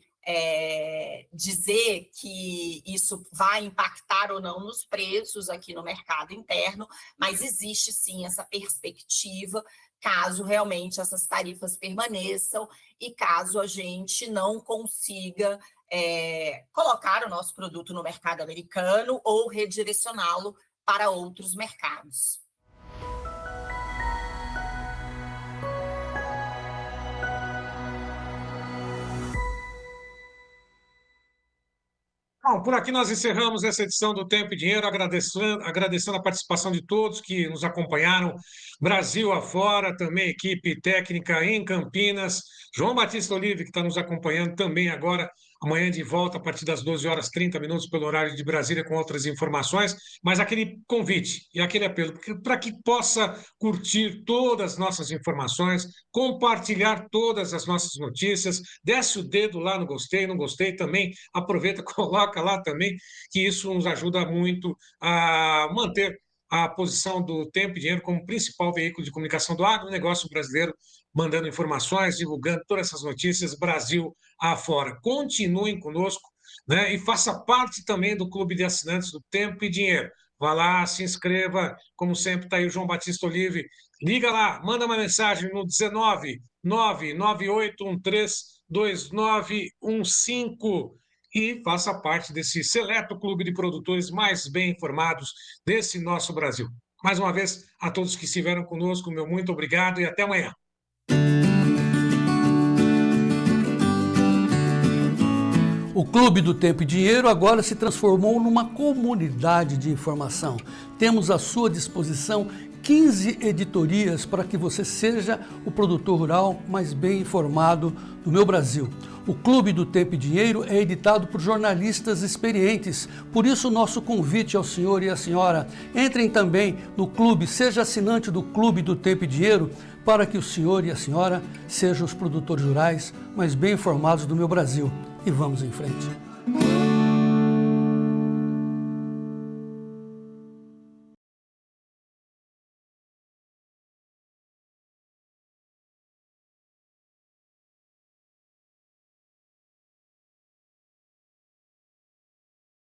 [SPEAKER 7] dizer que isso vai impactar ou não nos preços aqui no mercado interno, mas existe sim essa perspectiva caso realmente essas tarifas permaneçam e caso a gente não consiga colocar o nosso produto no mercado americano ou redirecioná-lo para outros mercados.
[SPEAKER 6] Bom, por aqui nós encerramos essa edição do Tempo e Dinheiro, agradecendo a participação de todos que nos acompanharam, Brasil afora, também equipe técnica em Campinas, João Batista Olive, que está nos acompanhando também agora, amanhã de volta a partir das 12h30 pelo horário de Brasília com outras informações, mas aquele convite e aquele apelo para que possa curtir todas as nossas informações, compartilhar todas as nossas notícias, desce o dedo lá no gostei, não gostei também, aproveita, coloca lá também, que isso nos ajuda muito a manter a posição do Tempo e Dinheiro como principal veículo de comunicação do agronegócio brasileiro, mandando informações, divulgando todas essas notícias, Brasil afora. Continuem conosco, né? E faça parte também do clube de assinantes do Tempo e Dinheiro. Vá lá, se inscreva, como sempre está aí o João Batista Olive. Liga lá, manda uma mensagem no 19 998132915 e faça parte desse seleto clube de produtores mais bem informados desse nosso Brasil. Mais uma vez, a todos que estiveram conosco, meu muito obrigado e até amanhã.
[SPEAKER 2] O Clube do Tempo e Dinheiro agora se transformou numa comunidade de informação. Temos à sua disposição 15 editorias para que você seja o produtor rural mais bem informado do meu Brasil. O Clube do Tempo e Dinheiro é editado por jornalistas experientes, por isso o nosso convite ao senhor e à senhora, entrem também no clube, seja assinante do Clube do Tempo e Dinheiro, para que o senhor e a senhora sejam os produtores rurais mais bem informados do meu Brasil. E vamos em frente.